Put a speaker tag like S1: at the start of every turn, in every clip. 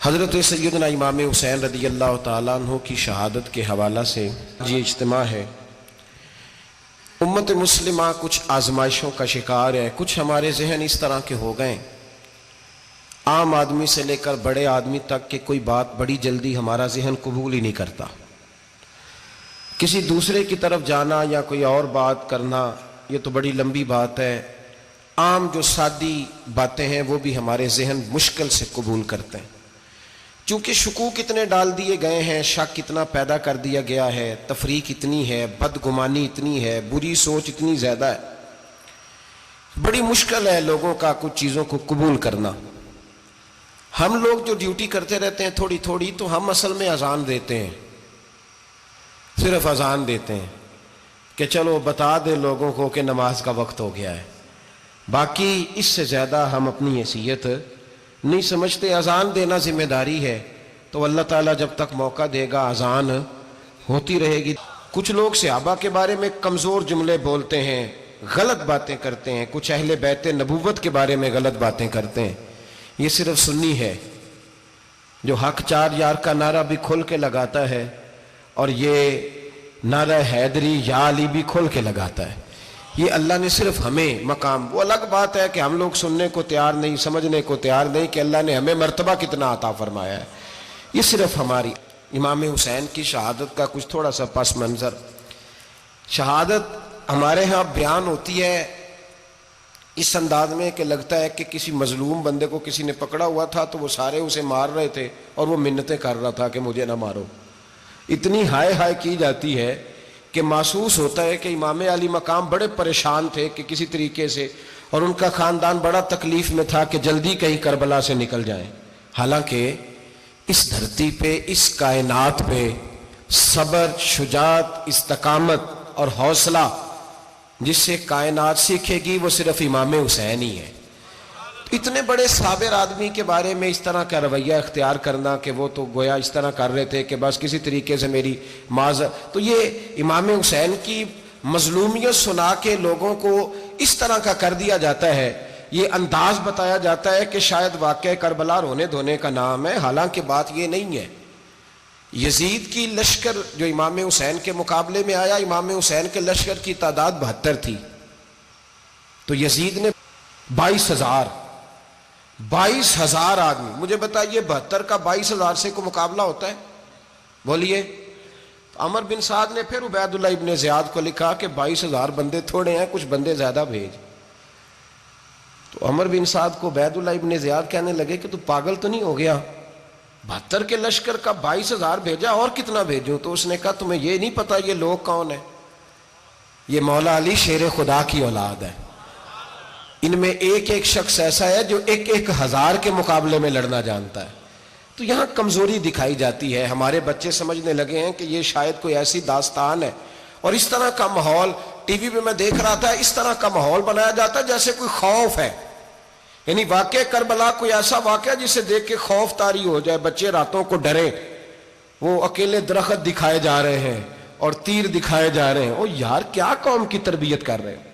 S1: حضرت سیدنا امام حسین رضی اللہ تعالیٰ عنہ کی شہادت کے حوالہ سے یہ اجتماع ہے۔ امت مسلمہ کچھ آزمائشوں کا شکار ہے، کچھ ہمارے ذہن اس طرح کے ہو گئے، عام آدمی سے لے کر بڑے آدمی تک کہ کوئی بات بڑی جلدی ہمارا ذہن قبول ہی نہیں کرتا۔ کسی دوسرے کی طرف جانا یا کوئی اور بات کرنا یہ تو بڑی لمبی بات ہے، عام جو سادی باتیں ہیں وہ بھی ہمارے ذہن مشکل سے قبول کرتے ہیں، چونکہ شکوک اتنے ڈال دیے گئے ہیں، شک اتنا پیدا کر دیا گیا ہے، تفریق اتنی ہے، بدگمانی اتنی ہے، بری سوچ اتنی زیادہ ہے، بڑی مشکل ہے لوگوں کا کچھ چیزوں کو قبول کرنا۔ ہم لوگ جو ڈیوٹی کرتے رہتے ہیں تھوڑی تھوڑی، تو ہم اصل میں اذان دیتے ہیں، صرف اذان دیتے ہیں کہ چلو بتا دے لوگوں کو کہ نماز کا وقت ہو گیا ہے، باقی اس سے زیادہ ہم اپنی حیثیت نہیں سمجھتے۔ اذان دینا ذمہ داری ہے، تو اللہ تعالیٰ جب تک موقع دے گا اذان ہوتی رہے گی۔ کچھ لوگ صحابہ کے بارے میں کمزور جملے بولتے ہیں، غلط باتیں کرتے ہیں، کچھ اہل بیت نبوت کے بارے میں غلط باتیں کرتے ہیں۔ یہ صرف سنی ہے جو حق چار یار کا نعرہ بھی کھل کے لگاتا ہے، اور یہ نعرہ حیدری یا علی بھی کھل کے لگاتا ہے۔ یہ اللہ نے صرف ہمیں مقام، وہ الگ بات ہے کہ ہم لوگ سننے کو تیار نہیں، سمجھنے کو تیار نہیں کہ اللہ نے ہمیں مرتبہ کتنا عطا فرمایا ہے۔ یہ صرف ہماری امام حسین کی شہادت کا کچھ تھوڑا سا پس منظر۔ شہادت ہمارے ہاں بیان ہوتی ہے اس انداز میں کہ لگتا ہے کہ کسی مظلوم بندے کو کسی نے پکڑا ہوا تھا تو وہ سارے اسے مار رہے تھے اور وہ منتیں کر رہا تھا کہ مجھے نہ مارو۔ اتنی ہائے ہائے کی جاتی ہے کہ محسوس ہوتا ہے کہ امام علی مقام بڑے پریشان تھے کہ کسی طریقے سے، اور ان کا خاندان بڑا تکلیف میں تھا کہ جلدی کہیں کربلا سے نکل جائیں۔ حالانکہ اس دھرتی پہ، اس کائنات پہ صبر، شجاعت، استقامت اور حوصلہ جس سے کائنات سیکھے گی وہ صرف امام حسین ہی ہے۔ اتنے بڑے صابر آدمی کے بارے میں اس طرح کا رویہ اختیار کرنا کہ وہ تو گویا اس طرح کر رہے تھے کہ بس کسی طریقے سے میری تو یہ امام حسین کی مظلومیت سنا کے لوگوں کو اس طرح کا کر دیا جاتا ہے، یہ انداز بتایا جاتا ہے کہ شاید واقعہ کربلا رونے دھونے کا نام ہے، حالانکہ بات یہ نہیں ہے۔ یزید کی لشکر جو امام حسین کے مقابلے میں آیا، امام حسین کے لشکر کی تعداد 72 تھی، تو یزید نے 22,000 آدمی، مجھے بتائیے 72 کا 22,000 سے کو مقابلہ ہوتا ہے؟ بولیے۔ عمر بن سعد نے پھر عبید اللہ ابن زیاد کو لکھا کہ 22,000 بندے تھوڑے ہیں، کچھ بندے زیادہ بھیج۔ تو عمر بن سعد کو عبید اللہ ابن زیاد کہنے لگے کہ تو پاگل تو نہیں ہو گیا، 72 کے لشکر کا 22,000 بھیجا، اور کتنا بھیجوں؟ تو اس نے کہا تمہیں یہ نہیں پتا یہ لوگ کون ہیں؟ یہ مولا علی شیر خدا کی اولاد ہے، ان میں ایک ایک شخص ایسا ہے جو 1,000 کے مقابلے میں لڑنا جانتا ہے۔ تو یہاں کمزوری دکھائی جاتی ہے، ہمارے بچے سمجھنے لگے ہیں کہ یہ شاید کوئی ایسی داستان ہے، اور اس طرح کا ماحول ٹی وی پہ میں دیکھ رہا تھا، اس طرح کا ماحول بنایا جاتا ہے جیسے کوئی خوف ہے، یعنی واقع کربلا کوئی ایسا واقعہ جسے دیکھ کے خوف طاری ہو جائے، بچے راتوں کو ڈرے، وہ اکیلے درخت دکھائے جا رہے ہیں اور تیر دکھائے جا رہے ہیں۔ او یار کیا قوم کی تربیت کر رہے ہیں؟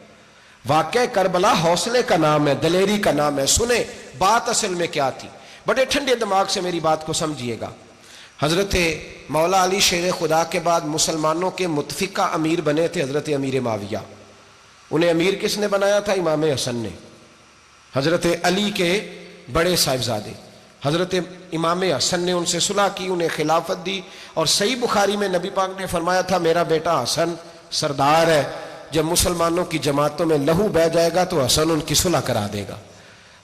S1: واقعہ کربلا حوصلے کا نام ہے، دلیری کا نام ہے۔ سنیں بات اصل میں کیا تھی، بڑے ٹھنڈے دماغ سے میری بات کو سمجھیے گا۔ حضرت مولا علی شیر خدا کے بعد مسلمانوں کے متفقہ امیر بنے تھے حضرت امیر معاویہ۔ انہیں امیر کس نے بنایا تھا؟ امام حسن نے، حضرت علی کے بڑے صاحبزادے۔ حضرت امام حسن نے ان سے صلح کی، انہیں خلافت دی، اور صحیح بخاری میں نبی پاک نے فرمایا تھا میرا بیٹا حسن سردار ہے، جب مسلمانوں کی جماعتوں میں لہو بہہ جائے گا تو حسن ان کی صلح کرا دے گا۔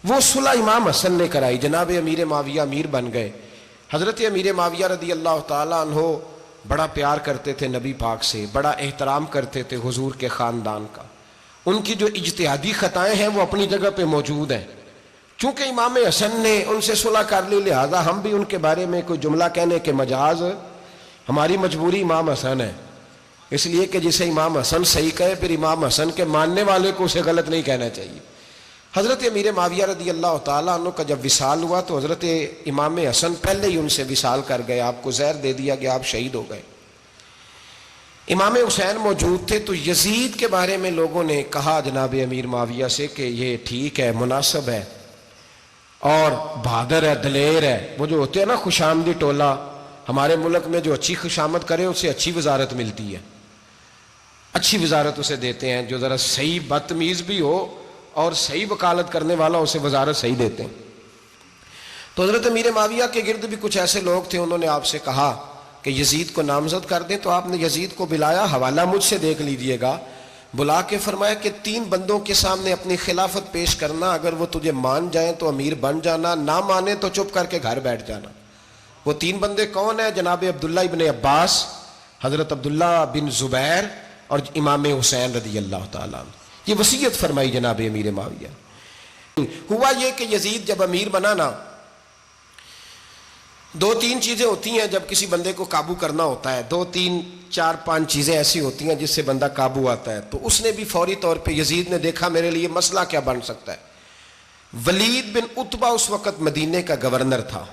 S1: وہ صلح امام حسن نے کرائی، جناب امیر معاویہ امیر بن گئے۔ حضرت امیر معاویہ رضی اللہ تعالیٰ عنہ بڑا پیار کرتے تھے نبی پاک سے، بڑا احترام کرتے تھے حضور کے خاندان کا۔ ان کی جو اجتہادی خطائیں ہیں وہ اپنی جگہ پہ موجود ہیں، چونکہ امام حسن نے ان سے صلح کر لی، لہذا ہم بھی ان کے بارے میں کوئی جملہ کہنے کے مجاز، ہماری مجبوری امام حسن ہے، اس لیے کہ جسے امام حسن صحیح کہے پھر امام حسن کے ماننے والے کو اسے غلط نہیں کہنا چاہیے۔ حضرت امیر معاویہ رضی اللہ تعالیٰ عنہ کا جب وصال ہوا تو حضرت امام حسن پہلے ہی ان سے وصال کر گئے، آپ کو زہر دے دیا گیا، آپ شہید ہو گئے۔ امام حسین موجود تھے، تو یزید کے بارے میں لوگوں نے کہا جناب امیر معاویہ سے کہ یہ ٹھیک ہے، مناسب ہے، اور بہادر ہے، دلیر ہے. وہ جو ہوتے ہیں نا خوش آمدی ٹولہ، ہمارے ملک میں جو اچھی خوشامد کرے اسے اچھی وزارت ملتی ہے، اچھی وزارت اسے دیتے ہیں. جو ذرا صحیح بدتمیز بھی ہو اور صحیح وکالت کرنے والا اسے وزارت صحیح دیتے ہیں. تو حضرت امیر معاویہ کے گرد بھی کچھ ایسے لوگ تھے، انہوں نے آپ سے کہا کہ یزید کو نامزد کر دیں. تو آپ نے یزید کو بلایا، حوالہ مجھ سے دیکھ لیجئے گا. بلا کے فرمایا کہ 3 بندوں کے سامنے اپنی خلافت پیش کرنا، اگر وہ تجھے مان جائیں تو امیر بن جانا، نہ مانے تو چپ کر کے گھر بیٹھ جانا. وہ 3 بندے کون ہیں؟ جناب عبداللہ ابن عباس، حضرت عبداللہ بن زبیر اور امام حسین رضی اللہ تعالیٰ عنہ. یہ وصیت فرمائی جناب امیر معاویہ. ہوا یہ کہ یزید جب امیر بنا نا، 2-3 چیزیں ہوتی ہیں جب کسی بندے کو قابو کرنا ہوتا ہے، 2-3 4-5 چیزیں ایسی ہوتی ہیں جس سے بندہ قابو آتا ہے. تو اس نے بھی فوری طور پہ، یزید نے دیکھا میرے لیے مسئلہ کیا بن سکتا ہے. ولید بن عتبہ اس وقت مدینے کا گورنر تھا.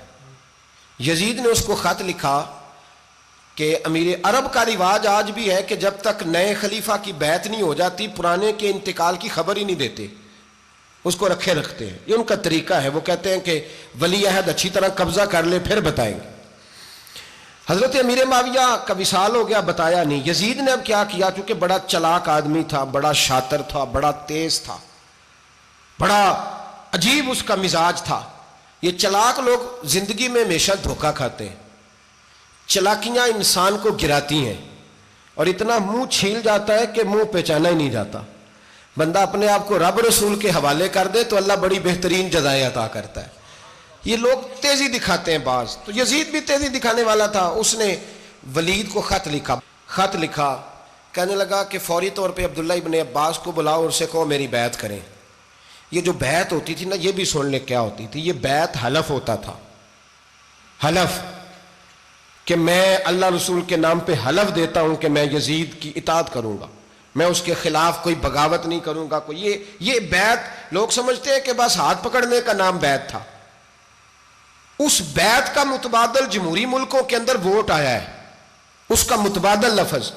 S1: یزید نے اس کو خط لکھا کہ امیر عرب کا رواج آج بھی ہے کہ جب تک نئے خلیفہ کی بیعت نہیں ہو جاتی پرانے کے انتقال کی خبر ہی نہیں دیتے، اس کو رکھے رکھتے ہیں. یہ ان کا طریقہ ہے. وہ کہتے ہیں کہ ولی عہد اچھی طرح قبضہ کر لے پھر بتائیں گے. حضرت امیر معاویہ کا وصال ہو گیا، بتایا نہیں. یزید نے اب کیا کیا، چونکہ بڑا چلاک آدمی تھا، بڑا شاطر تھا، بڑا تیز تھا، بڑا عجیب اس کا مزاج تھا. یہ چلاک لوگ زندگی میں ہمیشہ دھوکہ کھاتے ہیں. چلاکیاں انسان کو گراتی ہیں اور اتنا منہ چھیل جاتا ہے کہ منہ پہچانا ہی نہیں جاتا. بندہ اپنے آپ کو رب رسول کے حوالے کر دے تو اللہ بڑی بہترین جزائیں عطا کرتا ہے. یہ لوگ تیزی دکھاتے ہیں بعض. تو یزید بھی تیزی دکھانے والا تھا. اس نے ولید کو خط لکھا کہنے لگا کہ فوری طور پہ عبداللہ ابن عباس کو بلاؤ اور اسے کہو میری بیعت کریں. یہ جو بیعت ہوتی تھی نا، یہ بھی سن لے کیا ہوتی تھی. یہ بیعت حلف ہوتا تھا. حلف کہ میں اللہ رسول کے نام پہ حلف دیتا ہوں کہ میں یزید کی اطاعت کروں گا، میں اس کے خلاف کوئی بغاوت نہیں کروں گا. یہ بیعت لوگ سمجھتے ہیں کہ بس ہاتھ پکڑنے کا نام بیعت تھا. اس بیعت کا متبادل جمہوری ملکوں کے اندر ووٹ آیا ہے، اس کا متبادل لفظ.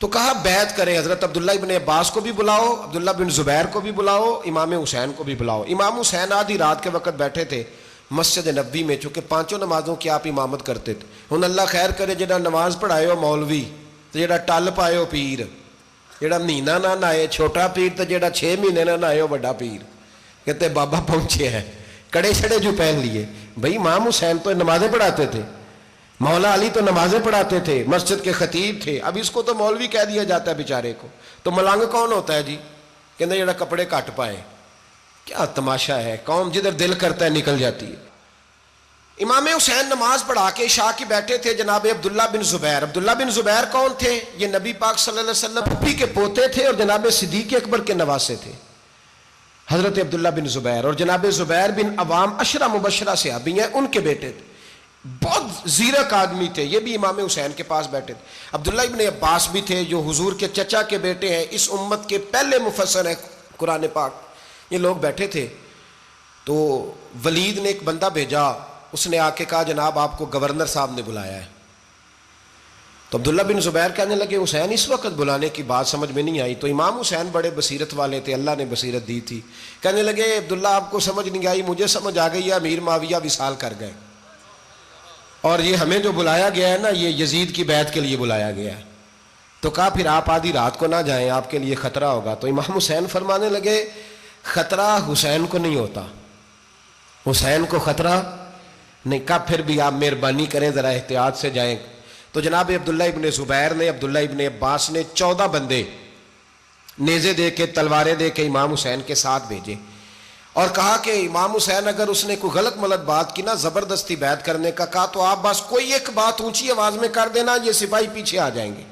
S1: تو کہا بیعت کرے. حضرت عبداللہ ابن عباس کو بھی بلاؤ، عبداللہ بن زبیر کو بھی بلاؤ، امام حسین کو بھی بلاؤ. امام حسین آدھی رات کے وقت بیٹھے تھے مسجد نبوی میں، چونکہ 5 نمازوں کی آپ امامت کرتے تھے. ہن اللہ خیر کرے جڑا نماز پڑھائے ہو مولوی تو جڑا ٹل پائے ہو پیر، جڑا مہینہ نہ نہائے چھوٹا پیر تو جڑا 6 مہینے نہ نہائے ہو بڑا پیر. کہتے بابا پہنچے ہیں، کڑے چھڑے جو پہن لیے. بھائی امام حسین تو نمازیں پڑھاتے تھے، مولا علی تو نمازیں پڑھاتے تھے، مسجد کے خطیب تھے. اب اس کو تو مولوی کہہ دیا جاتا ہے بیچارے کو. تو ملنگ کون ہوتا ہے جی؟ کہتے جڑا کپڑے کٹ پائے. کیا تماشا ہے، قوم جدھر دل کرتا ہے نکل جاتی ہے. امام حسین نماز پڑھا کے عشاء کی بیٹھے تھے جناب عبداللہ بن زبیر. عبداللہ بن زبیر کون تھے؟ یہ نبی پاک صلی اللہ علیہ وسلم پھپھی کے پوتے تھے اور جناب صدیق اکبر کے نواسے تھے. حضرت عبداللہ بن زبیر اور جناب زبیر بن عوام عشرہ مبشرہ صحابی ہیں، ان کے بیٹے تھے. بہت زیرک آدمی تھے. یہ بھی امام حسین کے پاس بیٹھے تھے. عبداللہ ابن عباس بھی تھے جو حضور کے چچا کے بیٹے ہیں، اس امت کے پہلے مفسر ہیں قرآن پاک. یہ لوگ بیٹھے تھے. تو ولید نے ایک بندہ بھیجا، اس نے آ کے کہا جناب آپ کو گورنر صاحب نے بلایا ہے. تو عبداللہ بن زبیر کہنے لگے حسین اس وقت بلانے کی بات سمجھ میں نہیں آئی. تو امام حسین بڑے بصیرت والے تھے، اللہ نے بصیرت دی تھی. کہنے لگے عبداللہ آپ کو سمجھ نہیں آئی، مجھے سمجھ آ گئی ہے، امیر معاویہ وصال کر گئے اور یہ ہمیں جو بلایا گیا ہے نا، یہ یزید کی بیعت کے لیے بلایا گیا ہے. تو کہا پھر آپ آدھی رات کو نہ جائیں، آپ کے لیے خطرہ ہوگا. تو امام حسین فرمانے لگے خطرہ حسین کو نہیں ہوتا، حسین کو خطرہ نہیں. کہا پھر بھی آپ مہربانی کریں ذرا احتیاط سے جائیں. تو جناب عبداللہ ابن زبیر نے، عبداللہ ابن عباس نے 14 بندے نیزے دے کے، تلواریں دے کے امام حسین کے ساتھ بھیجے اور کہا کہ امام حسین اگر اس نے کوئی غلط ملت بات کی نا، زبردستی بیعت کرنے کا کہا، تو آپ بس کوئی ایک بات اونچی آواز میں کر دینا، یہ سپاہی پیچھے آ جائیں گے.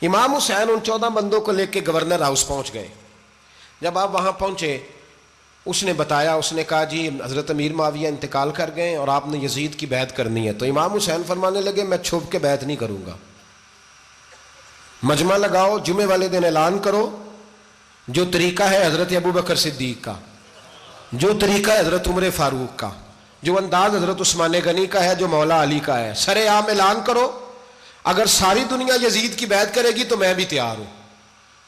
S1: امام حسین ان 14 بندوں کو لے کے گورنر ہاؤس پہنچ گئے. جب آپ وہاں پہنچے اس نے بتایا، اس نے کہا جی حضرت امیر معاویہ انتقال کر گئے اور آپ نے یزید کی بیعت کرنی ہے. تو امام حسین فرمانے لگے میں چھپ کے بیعت نہیں کروں گا. مجمع لگاؤ، جمعے والے دن اعلان کرو. جو طریقہ ہے حضرت ابوبکر صدیق کا، جو طریقہ ہے حضرت عمر فاروق کا، جو انداز حضرت عثمان غنی کا ہے، جو مولا علی کا ہے، سر عام اعلان کرو. اگر ساری دنیا یزید کی بیعت کرے گی تو میں بھی تیار ہوں.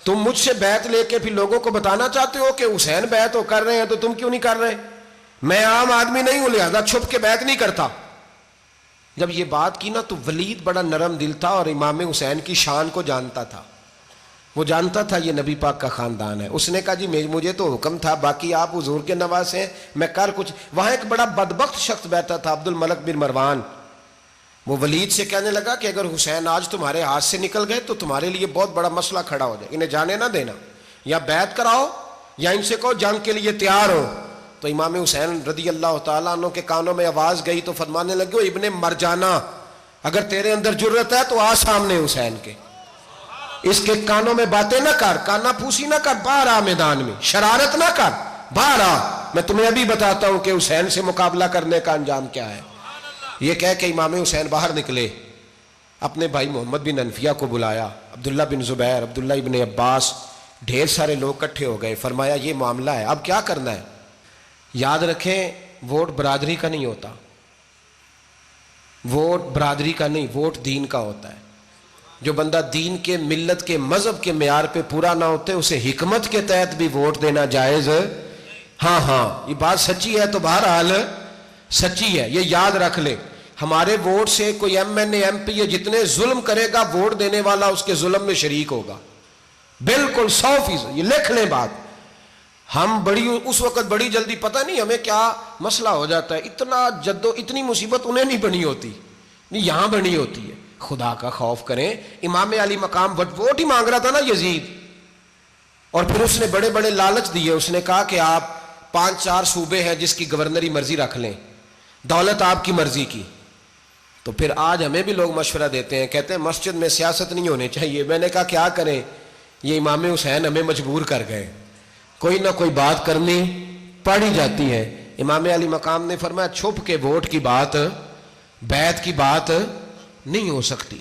S1: تم مجھ سے بیعت لے کے پھر لوگوں کو بتانا چاہتے ہو کہ حسین بیعت کر رہے ہیں تو تم کیوں نہیں کر رہے؟ میں عام آدمی نہیں ہوں لہذا چھپ کے بیعت نہیں کرتا. جب یہ بات کی نا تو ولید بڑا نرم دل تھا اور امام حسین کی شان کو جانتا تھا. وہ جانتا تھا یہ نبی پاک کا خاندان ہے. اس نے کہا جی مجھے تو حکم تھا، باقی آپ حضور کے نواز ہیں، میں کر کچھ. وہاں ایک بڑا بدبخت شخص بیٹھا تھا، عبد الملک بن مروان. وہ ولید سے کہنے لگا کہ اگر حسین آج تمہارے ہاتھ سے نکل گئے تو تمہارے لیے بہت بڑا مسئلہ کھڑا ہو جائے، انہیں جانے نہ دینا، یا بیعت کراؤ یا ان سے کہو جنگ کے لیے تیار ہو. تو امام حسین رضی اللہ تعالیٰ عنہ کے کانوں میں آواز گئی تو فرمانے لگے ابن مرجانہ، اگر تیرے اندر جرت ہے تو آ سامنے حسین کے، اس کے کانوں میں باتیں نہ کر، کانا پھوسی نہ کر، باہر آ میدان میں، شرارت نہ کر، باہر آ، میں تمہیں ابھی بتاتا ہوں کہ حسین سے مقابلہ کرنے کا انجام کیا ہے. یہ کہہ کہ امام حسین باہر نکلے، اپنے بھائی محمد بن انفیہ کو بلایا، عبداللہ بن زبیر، عبداللہ ابن عباس، ڈھیر سارے لوگ اکٹھے ہو گئے. فرمایا یہ معاملہ ہے، اب کیا کرنا ہے. یاد رکھیں ووٹ برادری کا نہیں ہوتا، ووٹ برادری کا نہیں، ووٹ دین کا ہوتا ہے. جو بندہ دین کے، ملت کے، مذہب کے معیار پہ پورا نہ ہوتے اسے حکمت کے تحت بھی ووٹ دینا جائز. ہاں یہ بات سچی ہے تو بہرحال سچی ہے، یہ یاد رکھ لے. ہمارے ووٹ سے کوئی ایم این اے، ایم پی اے جتنے ظلم کرے گا، ووٹ دینے والا اس کے ظلم میں شریک ہوگا، بالکل 100%. یہ لکھ لیں بات. ہم اس وقت بڑی جلدی، پتہ نہیں ہمیں کیا مسئلہ ہو جاتا ہے، اتنا اتنی مصیبت انہیں نہیں بنی ہوتی، نہیں یہاں بنی ہوتی ہے. خدا کا خوف کریں. امام علی مقام ووٹ ہی مانگ رہا تھا نا یزید، اور پھر اس نے بڑے بڑے لالچ دیے. اس نے کہا کہ آپ 5-4 صوبے ہیں جس کی گورنری مرضی رکھ لیں، دولت آپ کی مرضی کی. تو پھر آج ہمیں بھی لوگ مشورہ دیتے ہیں، کہتے ہیں مسجد میں سیاست نہیں ہونی چاہیے. میں نے کہا کیا کریں، یہ امام حسین ہمیں مجبور کر گئے، کوئی نہ کوئی بات کرنی پڑ ہی جاتی ہے. امام علی مقام نے فرمایا چھپ کے ووٹ کی بات، بیعت کی بات نہیں ہو سکتی.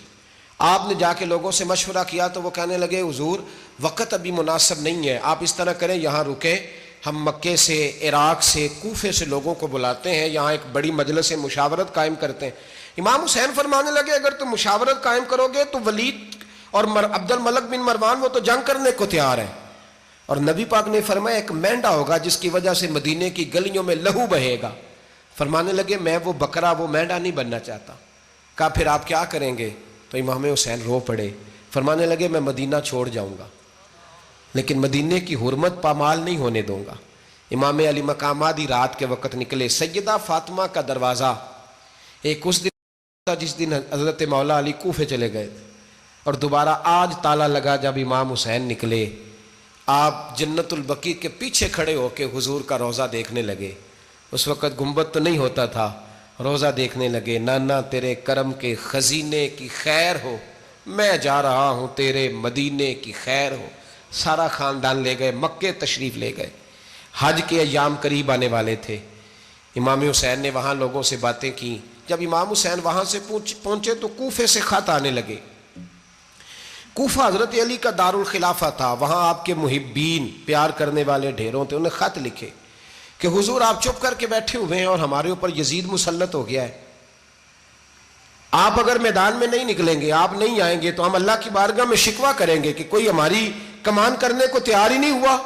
S1: آپ نے جا کے لوگوں سے مشورہ کیا تو وہ کہنے لگے حضور وقت ابھی مناسب نہیں ہے، آپ اس طرح کریں یہاں رکیں، ہم مکے سے، عراق سے، کوفے سے لوگوں کو بلاتے ہیں، یہاں ایک بڑی مجلس مشاورت قائم کرتے ہیں. امام حسین فرمانے لگے اگر تم مشاورت قائم کرو گے تو ولید اور عبد الملک بن مروان وہ تو جنگ کرنے کو تیار ہے، اور نبی پاک نے فرمایا ایک مینڈا ہوگا جس کی وجہ سے مدینے کی گلیوں میں لہو بہے گا. فرمانے لگے میں وہ بکرا، وہ مینڈا نہیں بننا چاہتا. کہا پھر آپ کیا کریں گے؟ تو امام حسین رو پڑے، فرمانے لگے میں مدینہ چھوڑ جاؤں گا لیکن مدینے کی حرمت پامال نہیں ہونے دوں گا. امام علی مقام آدھی رات کے وقت نکلے. سیدہ فاطمہ کا دروازہ ایک اس دن تھا جس دن حضرت مولا علی کوفے چلے گئے تھے، اور دوبارہ آج تالا لگا جب امام حسین نکلے. آپ جنت البقیع کے پیچھے کھڑے ہو کے حضور کا روضہ دیکھنے لگے. اس وقت گنبد تو نہیں ہوتا تھا، روضہ دیکھنے لگے. نانا تیرے کرم کے خزینے کی خیر ہو، میں جا رہا ہوں تیرے مدینے کی خیر ہو. سارا خاندان لے گئے، مکے تشریف لے گئے. حج کے ایام قریب آنے والے تھے. امام حسین نے وہاں لوگوں سے باتیں کی. جب امام حسین وہاں سے پہنچے تو کوفے سے خط آنے لگے. کوفہ حضرت علی کا دارالخلافہ تھا، وہاں آپ کے محبین، پیار کرنے والے ڈھیروں تھے. انہیں خط لکھے کہ حضور آپ چپ کر کے بیٹھے ہوئے ہیں اور ہمارے اوپر یزید مسلط ہو گیا ہے. آپ اگر میدان میں نہیں نکلیں گے، آپ نہیں آئیں گے تو ہم اللہ کی بارگاہ میں شکوہ کریں گے کہ کوئی ہماری کمان کرنے کو تیار ہی نہیں ہوا.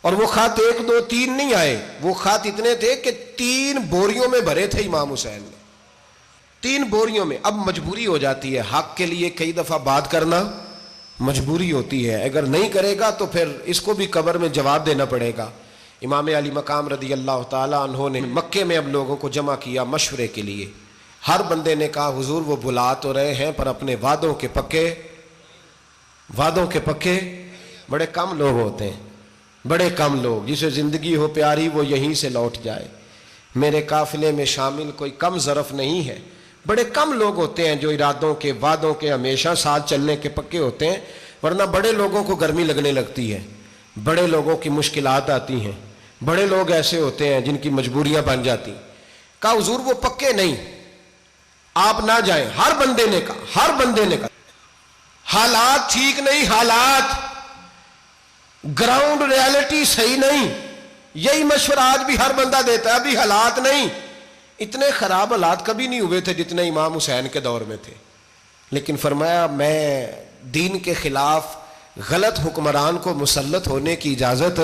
S1: اور وہ خط 1 2 3 نہیں آئے، وہ خط اتنے تھے کہ 3 بوریوں میں بھرے تھے امام حسین نے، 3 بوریوں میں. اب مجبوری ہو جاتی ہے، حق کے لیے کئی دفعہ بات کرنا مجبوری ہوتی ہے، اگر نہیں کرے گا تو پھر اس کو بھی قبر میں جواب دینا پڑے گا. امام علی مقام رضی اللہ تعالیٰ عنہ نے مکے میں اب لوگوں کو جمع کیا مشورے کے لیے. ہر بندے نے کہا حضور وہ بلا تو رہے ہیں پر اپنے وعدوں کے پکے. بڑے کم لوگ ہوتے ہیں، بڑے کم لوگ، جسے زندگی ہو پیاری وہ یہیں سے لوٹ جائے. میرے قافلے میں شامل کوئی کم ظرف نہیں ہے. بڑے کم لوگ ہوتے ہیں جو ارادوں کے، وعدوں کے ہمیشہ ساتھ چلنے کے پکے ہوتے ہیں، ورنہ بڑے لوگوں کو گرمی لگنے لگتی ہے، بڑے لوگوں کی مشکلات آتی ہیں، بڑے لوگ ایسے ہوتے ہیں جن کی مجبوریاں بن جاتی. کہا حضور وہ پکے نہیں، آپ نہ جائیں. ہر بندے نے کہا حالات ٹھیک نہیں، حالات گراؤنڈ ریالٹی صحیح نہیں. یہی مشورہ آج بھی ہر بندہ دیتا ہے، ابھی حالات نہیں. اتنے خراب حالات کبھی نہیں ہوئے تھے جتنے امام حسین کے دور میں تھے. لیکن فرمایا میں دین کے خلاف غلط حکمران کو مسلط ہونے کی اجازت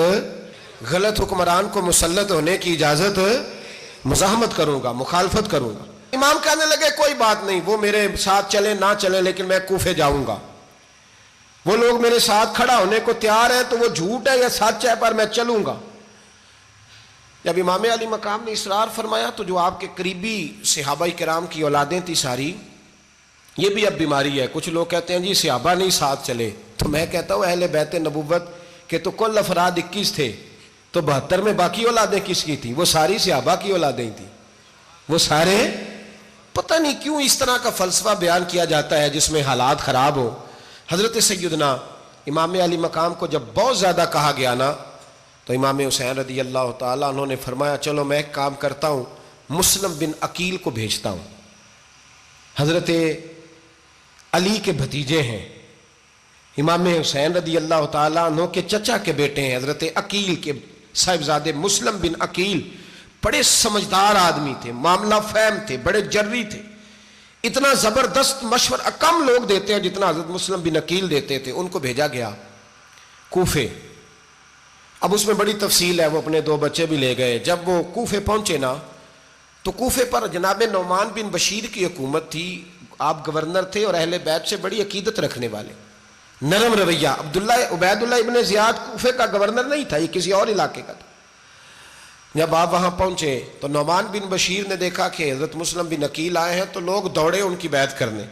S1: غلط حکمران کو مسلط ہونے کی اجازت مزاحمت کروں گا، مخالفت کروں گا۔ امام کہنے لگے کوئی بات نہیں، وہ میرے ساتھ چلے نہ چلے لیکن میں کوفے جاؤں گا، وہ لوگ میرے ساتھ کھڑا ہونے کو تیار ہے تو وہ جھوٹ ہے یا سچ ہے پر میں چلوں گا۔ جب امام علی مقام نے اصرار فرمایا تو جو آپ کے قریبی صحابہ کرام کی اولادیں تھی ساری، یہ بھی اب بیماری ہے، کچھ لوگ کہتے ہیں جی صحابہ نہیں ساتھ چلے، تو میں کہتا ہوں اہل بیت نبوت کے تو کل افراد 21 تھے، تو 72 میں باقی اولادیں کس کی تھیں؟ وہ ساری صحابہ کی اولادیں تھیں، وہ سارے، پتہ نہیں کیوں اس طرح کا فلسفہ بیان کیا جاتا ہے جس میں حالات خراب ہو۔ حضرت سیدنا امام علی مقام کو جب بہت زیادہ کہا گیا نا تو امام حسین رضی اللہ تعالیٰ انہوں نے فرمایا چلو میں ایک کام کرتا ہوں، مسلم بن عقیل کو بھیجتا ہوں، حضرت علی کے بھتیجے ہیں، امام حسین رضی اللہ تعالیٰ عنہ کے چچا کے بیٹے ہیں، حضرت عقیل کے صاحبزادے مسلم بن عقیل بڑے سمجھدار آدمی تھے، معاملہ فہم تھے، بڑے جری تھے، اتنا زبردست مشورہ کم لوگ دیتے ہیں جتنا حضرت مسلم بن عقیل دیتے تھے۔ ان کو بھیجا گیا کوفے۔ اب اس میں بڑی تفصیل ہے، وہ اپنے 2 بچے بھی لے گئے۔ جب وہ کوفے پہنچے نا تو کوفے پر جناب نعمان بن بشیر کی حکومت تھی، آپ گورنر تھے اور اہل بیت سے بڑی عقیدت رکھنے والے، نرم رویہ۔ عبید اللہ ابن زیاد کوفے کا گورنر نہیں تھا، یہ کسی اور علاقے کا تھا۔ جب آپ وہاں پہنچے تو نعمان بن بشیر نے دیکھا کہ حضرت مسلم بن عقیل آئے ہیں تو لوگ دوڑے ان کی بیعت کرنے،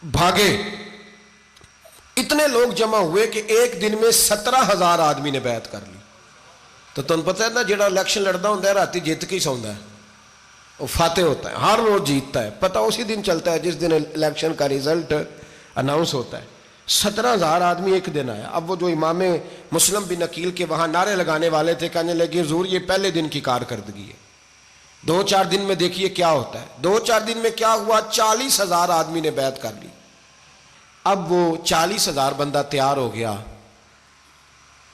S1: بھاگے، اتنے لوگ جمع ہوئے کہ ایک دن میں 17,000 آدمی نے بیعت کر لی۔ تو تم پتہ ہے نا جڑا الیکشن لڑتا ہوں راتی جیت کے سوندا ہے، وہ فاتح ہوتا ہے، ہر روز جیتتا ہے، پتہ اسی دن چلتا ہے جس دن الیکشن کا ریزلٹ اناؤنس ہوتا ہے۔ 17,000 آدمی ایک دن آیا۔ اب وہ جو امام مسلم بن عقیل کے وہاں نعرے لگانے والے تھے کہنے لگے حضور یہ پہلے دن کی کارکردگی ہے، 2-4 دن میں دیکھیے کیا ہوتا ہے۔ 2-4 دن میں کیا ہوا، 40,000 آدمی نے بیعت کر لی۔ اب وہ 40,000 بندہ تیار ہو گیا۔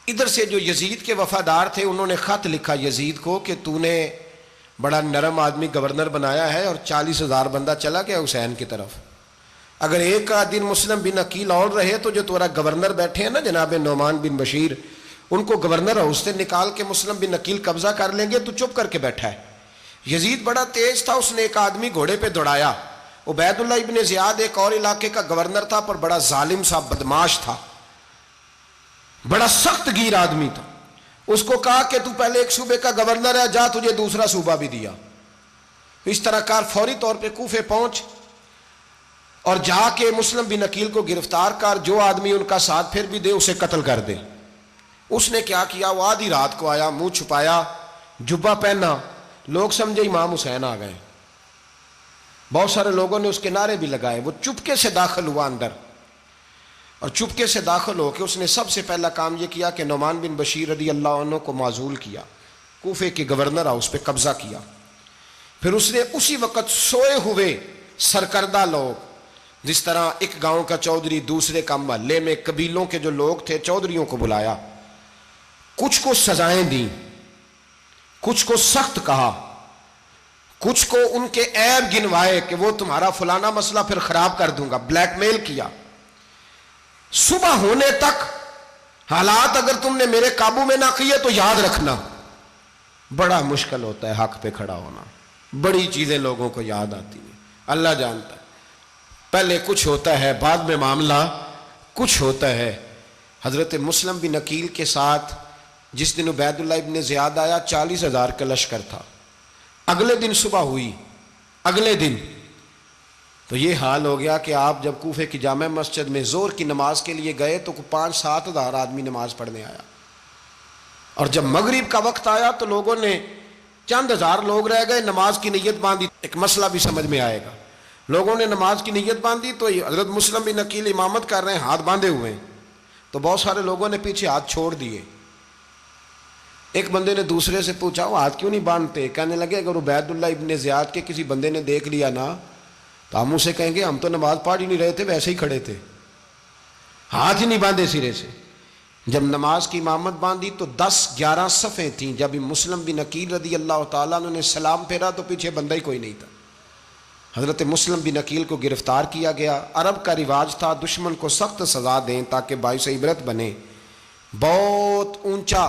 S1: ادھر سے جو یزید کے وفادار تھے انہوں نے خط لکھا یزید کو کہ تو نے بڑا نرم آدمی گورنر بنایا ہے اور 40,000 بندہ چلا گیا حسین کی طرف، اگر ایک دن مسلم بن عقیل اور رہے تو جو تمہارا گورنر بیٹھے ہیں نا جناب نعمان بن بشیر، ان کو گورنر ہاؤس سے نکال کے مسلم بن عقیل قبضہ کر لیں گے، تو چپ کر کے بیٹھا ہے۔ یزید بڑا تیز تھا، اس نے ایک آدمی گھوڑے پہ دوڑایا۔ عبید اللہ ابن زیاد ایک اور علاقے کا گورنر تھا پر بڑا ظالم سا بدماش تھا، بڑا سخت گیر آدمی تھا۔ اس کو کہا کہ تو پہلے ایک صوبے کا گورنر ہے، جا تجھے دوسرا صوبہ بھی دیا۔ اس طرح کار فوری طور پہ کوفے پہنچ اور جا کے مسلم بن عقیل کو گرفتار کر، جو آدمی ان کا ساتھ پھر بھی دے اسے قتل کر دے۔ اس نے کیا کیا، وہ آدھی رات کو آیا، منہ چھپایا، جبہ پہنا، لوگ سمجھے امام حسین آ گئے۔ بہت سارے لوگوں نے اس کے نعرے بھی لگائے۔ وہ چپکے سے داخل ہوا اندر، اور چپکے سے داخل ہو کے اس نے سب سے پہلا کام یہ کیا کہ نعمان بن بشیر رضی اللہ عنہ کو معزول کیا، کوفے کے گورنر ہاؤس پہ قبضہ کیا۔ پھر اس نے اسی وقت سوئے ہوئے سرکردہ لوگ، جس طرح ایک گاؤں کا چودھری دوسرے کا محلے میں قبیلوں کے جو لوگ تھے چودھریوں کو بلایا، کچھ کو سزائیں دیں، کچھ کو سخت کہا، کچھ کو ان کے عیب گنوائے کہ وہ تمہارا فلانا مسئلہ پھر خراب کر دوں گا، بلیک میل کیا۔ صبح ہونے تک حالات اگر تم نے میرے قابو میں نہ کیے تو یاد رکھنا بڑا مشکل ہوتا ہے حق پہ کھڑا ہونا، بڑی چیزیں لوگوں کو یاد آتی ہیں، اللہ جانتا ہے۔ پہلے کچھ ہوتا ہے، بعد میں معاملہ کچھ ہوتا ہے۔ حضرت مسلم بن عقیل کے ساتھ جس دن عبید اللہ ابن زیاد آیا 40,000 کا لشکر تھا۔ اگلے دن صبح ہوئی، اگلے دن تو یہ حال ہو گیا کہ آپ جب کوفے کی جامع مسجد میں زور کی نماز کے لیے گئے تو 5-7 ہزار آدمی نماز پڑھنے آیا، اور جب مغرب کا وقت آیا تو لوگوں نے چند ہزار لوگ رہ گئے، نماز کی نیت باندھی۔ ایک مسئلہ بھی سمجھ میں آئے گا، لوگوں نے نماز کی نیت باندھی تو حضرت مسلم بن عقیل امامت کر رہے ہیں، ہاتھ باندھے ہوئے ہیں، تو بہت سارے لوگوں نے پیچھے ہاتھ چھوڑ دیے۔ ایک بندے نے دوسرے سے پوچھا وہ ہاتھ کیوں نہیں باندھتے؟ کہنے لگے اگر عبید اللہ ابن زیاد کے کسی بندے نے دیکھ لیا نا تو ہم اسے کہیں گے ہم تو نماز پڑھ ہی نہیں رہے تھے، ویسے ہی کھڑے تھے، ہاتھ ہی نہیں باندھے سرے سے۔ جب نماز کی امامت باندھی تو 10-11 صفیں تھیں۔ جب مسلم بن عقیل رضی اللہ تعالیٰ عنہ نے سلام پھیرا تو پیچھے بندہ ہی کوئی نہیں تھا۔ حضرت مسلم بن عقیل کو گرفتار کیا گیا۔ عرب کا رواج تھا دشمن کو سخت سزا دیں تاکہ باعث عبرت بنے۔ بہت اونچا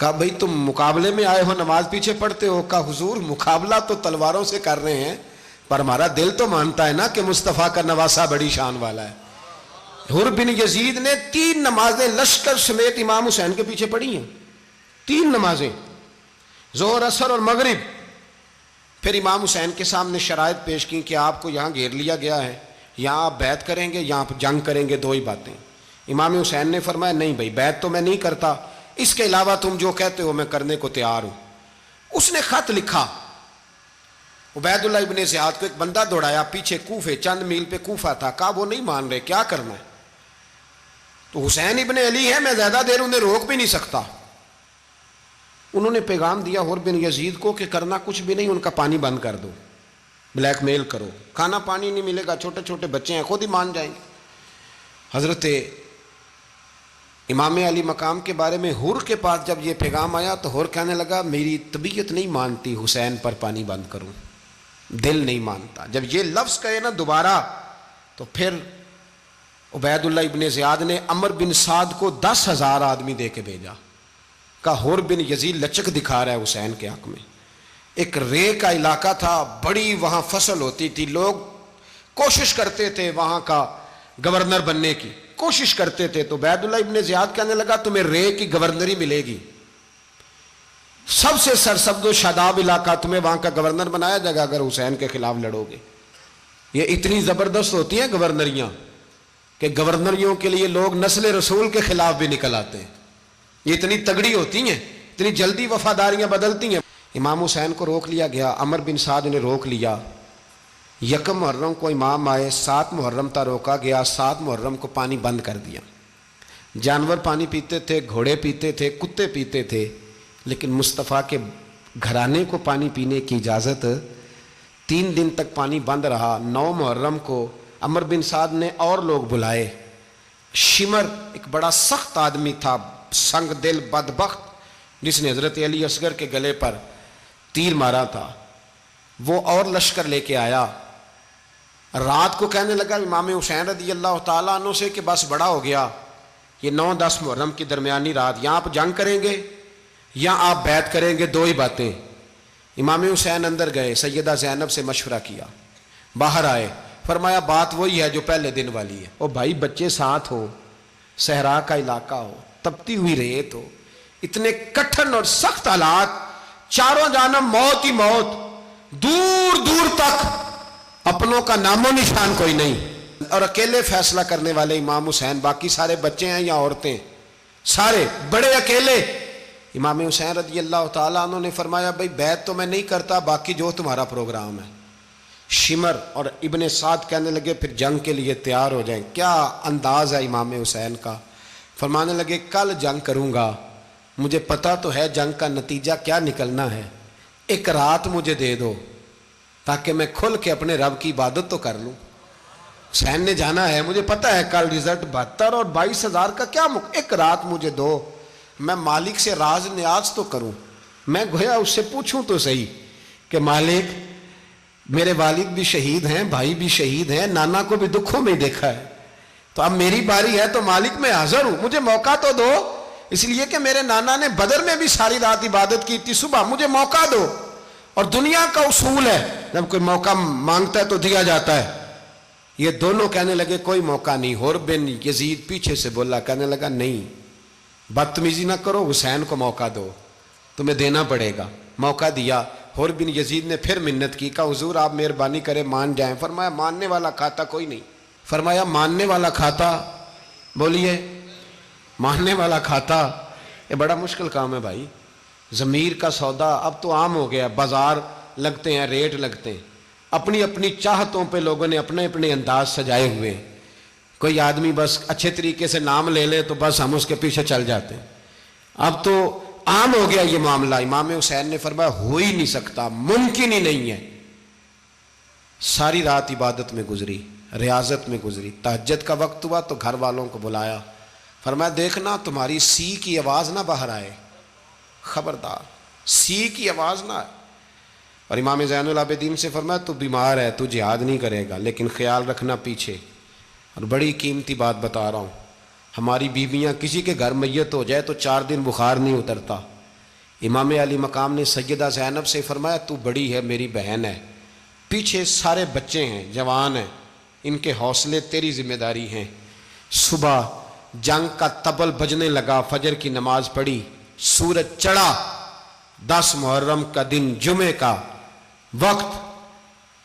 S1: کہا بھئی تم مقابلے میں آئے ہو نماز پیچھے پڑھتے ہو؟ کہا حضور مقابلہ تو تلواروں سے کر رہے ہیں پر ہمارا دل تو مانتا ہے نا کہ مصطفیٰ کا نواسہ بڑی شان والا ہے۔ حر بن یزید نے 3 نمازیں لشکر سمیت امام حسین کے پیچھے پڑھی ہیں، 3 نمازیں، ظہر عصر اور مغرب۔ پھر امام حسین کے سامنے شرائط پیش کی کہ آپ کو یہاں گھیر لیا گیا ہے، یہاں آپ بیعت کریں گے، یہاں جنگ کریں گے، 2 ہی باتیں۔ امام حسین نے فرمایا نہیں بھائی بیعت تو میں نہیں کرتا، اس کے علاوہ تم جو کہتے ہو میں کرنے کو تیار ہوں۔ اس نے خط لکھا، عبید اللہ ابن زیاد کو ایک بندہ دوڑایا پیچھے کوفے، چند میل پہ کوفہ تھا، کہا وہ نہیں مان رہے، کیا کرنا ہے؟ تو حسین ابن علی ہے، میں زیادہ دیر انہیں روک بھی نہیں سکتا۔ انہوں نے پیغام دیا حر بن یزید کو کہ کرنا کچھ بھی نہیں، ان کا پانی بند کر دو، بلیک میل کرو، کھانا پانی نہیں ملے گا، چھوٹے چھوٹے بچے ہیں، خود ہی مان جائیں گے۔ حضرت امام علی مقام کے بارے میں حر کے پاس جب یہ پیغام آیا تو حر کہنے لگا میری طبیعت نہیں مانتی حسین پر پانی بند کروں، دل نہیں مانتا۔ جب یہ لفظ کہے نا دوبارہ تو پھر عبید اللہ ابن زیاد نے عمر بن سعد کو 10,000 آدمی دے کے بھیجا، کہا حر بن یزید لچک دکھا رہا ہے حسین کے حق میں۔ ایک رے کا علاقہ تھا، بڑی وہاں فصل ہوتی تھی، لوگ کوشش کرتے تھے وہاں کا گورنر بننے کی، کوشش کرتے تھے۔ تو عبید اللہ ابن زیاد کہنے لگا تمہیں رے کی گورنری ملے گی، سب سے سرسبز و شاداب علاقہ، تمہیں وہاں کا گورنر بنایا جائے گا اگر حسین کے خلاف لڑو گے۔ یہ اتنی زبردست ہوتی ہیں گورنریاں کہ گورنریوں کے لیے لوگ نسل رسول کے خلاف بھی نکل آتے ہیں، یہ اتنی تگڑی ہوتی ہیں، اتنی جلدی وفاداریاں بدلتی ہیں۔ امام حسین کو روک لیا گیا، عمر بن سعد نے روک لیا۔ 1 محرم کو امام آئے، 7 محرم تا روکا گیا، 7 محرم کو پانی بند کر دیا۔ جانور پانی پیتے تھے، گھوڑے پیتے تھے، کتے پیتے تھے، لیکن مصطفیٰ کے گھرانے کو پانی پینے کی اجازت۔ 3 دن تک پانی بند رہا۔ 9 محرم کو عمر بن سعد نے اور لوگ بلائے۔ شمر ایک بڑا سخت آدمی تھا، سنگ دل بدبخت، جس نے حضرت علی اصغر کے گلے پر تیر مارا تھا، وہ اور لشکر لے کے آیا۔ رات کو کہنے لگا امام حسین رضی اللہ تعالیٰ عنہ سے کہ بس بڑا ہو گیا، یہ 9-10 محرم کی درمیانی رات، یا آپ جنگ کریں گے یا آپ بیعت کریں گے، 2 ہی باتیں۔ امام حسین اندر گئے، سیدہ زینب سے مشورہ کیا، باہر آئے، فرمایا بات وہی ہے جو پہلے دن والی ہے۔ او بھائی بچے ساتھ ہو، صحرا کا علاقہ ہو، تپتی ہوئی ریت ہو، اتنے کٹھن اور سخت حالات، چاروں جانب موت ہی موت، دور دور تک اپنوں کا نام و نشان کوئی نہیں، اور اکیلے فیصلہ کرنے والے امام حسین، باقی سارے بچے ہیں یا عورتیں، سارے بڑے اکیلے۔ امام حسین رضی اللہ تعالیٰ عنہ نے فرمایا بھائی بیعت تو میں نہیں کرتا، باقی جو تمہارا پروگرام ہے۔ شمر اور ابن سعد کہنے لگے پھر جنگ کے لیے تیار ہو جائیں۔ کیا انداز ہے امام حسین کا، فرمانے لگے کل جنگ کروں گا، مجھے پتا تو ہے جنگ کا نتیجہ کیا نکلنا ہے، 1 رات مجھے دے دو تاکہ میں کھل کے اپنے رب کی عبادت تو کر لوں۔ حسین نے جانا ہے، مجھے پتا ہے کل رزلٹ 72 اور 22,000 کا کیا 1 رات مجھے دو، میں مالک سے راز نیاز تو کروں، میں گویا اس سے پوچھوں تو صحیح کہ مالک میرے والد بھی شہید ہیں، بھائی بھی شہید ہیں، نانا کو بھی دکھوں میں دیکھا ہے، تو اب میری باری ہے تو مالک میں حاضر ہوں، مجھے موقع تو دو، اس لیے کہ میرے نانا نے بدر میں بھی ساری رات عبادت کی تھی، صبح مجھے موقع دو۔ اور دنیا کا اصول ہے جب کوئی موقع مانگتا ہے تو دیا جاتا ہے۔ یہ دونوں کہنے لگے کوئی موقع نہیں۔ حر بن یزید پیچھے سے بولا، کہنے لگا نہیں بدتمیزی نہ کرو، حسین کو موقع دو، تمہیں دینا پڑے گا۔ موقع دیا۔ حر بن یزید نے پھر منت کی، کہا حضور آپ مہربانی کریں مان جائیں۔ فرمایا ماننے والا کھاتا کوئی نہیں۔ فرمایا ماننے والا کھاتا، بولیے ماننے والا کھاتا، یہ بڑا مشکل کام ہے بھائی۔ ضمیر کا سودا اب تو عام ہو گیا، بازار لگتے ہیں، ریٹ لگتے ہیں، اپنی اپنی چاہتوں پہ لوگوں نے اپنے اپنے انداز سجائے ہوئے ہیں۔ کوئی آدمی بس اچھے طریقے سے نام لے لے تو بس ہم اس کے پیچھے چل جاتے ہیں، اب تو عام ہو گیا یہ معاملہ۔ امام حسین نے فرمایا ہو ہی نہیں سکتا، ممکن ہی نہیں ہے۔ ساری رات عبادت میں گزری، ریاضت میں گزری، تہجد کا وقت ہوا تو گھر والوں کو بلایا، فرمایا دیکھنا تمہاری سی کی آواز نہ باہر آئے، خبردار سی کی آواز نہ آئے۔ اور امام زین العابدین سے فرمایا تو بیمار ہے، تو جہاد نہیں کرے گا، لیکن خیال رکھنا پیچھے۔ اور بڑی قیمتی بات بتا رہا ہوں، ہماری بیویاں کسی کے گھر میت ہو جائے تو 4 دن بخار نہیں اترتا، امام علی مقام نے سیدہ زینب سے فرمایا تو بڑی ہے، میری بہن ہے، پیچھے سارے بچے ہیں، جوان ہیں، ان کے حوصلے تیری ذمہ داری ہیں۔ صبح جنگ کا طبل بجنے لگا، فجر کی نماز پڑھی، سورج چڑھا، 10 محرم کا دن، جمعے کا وقت،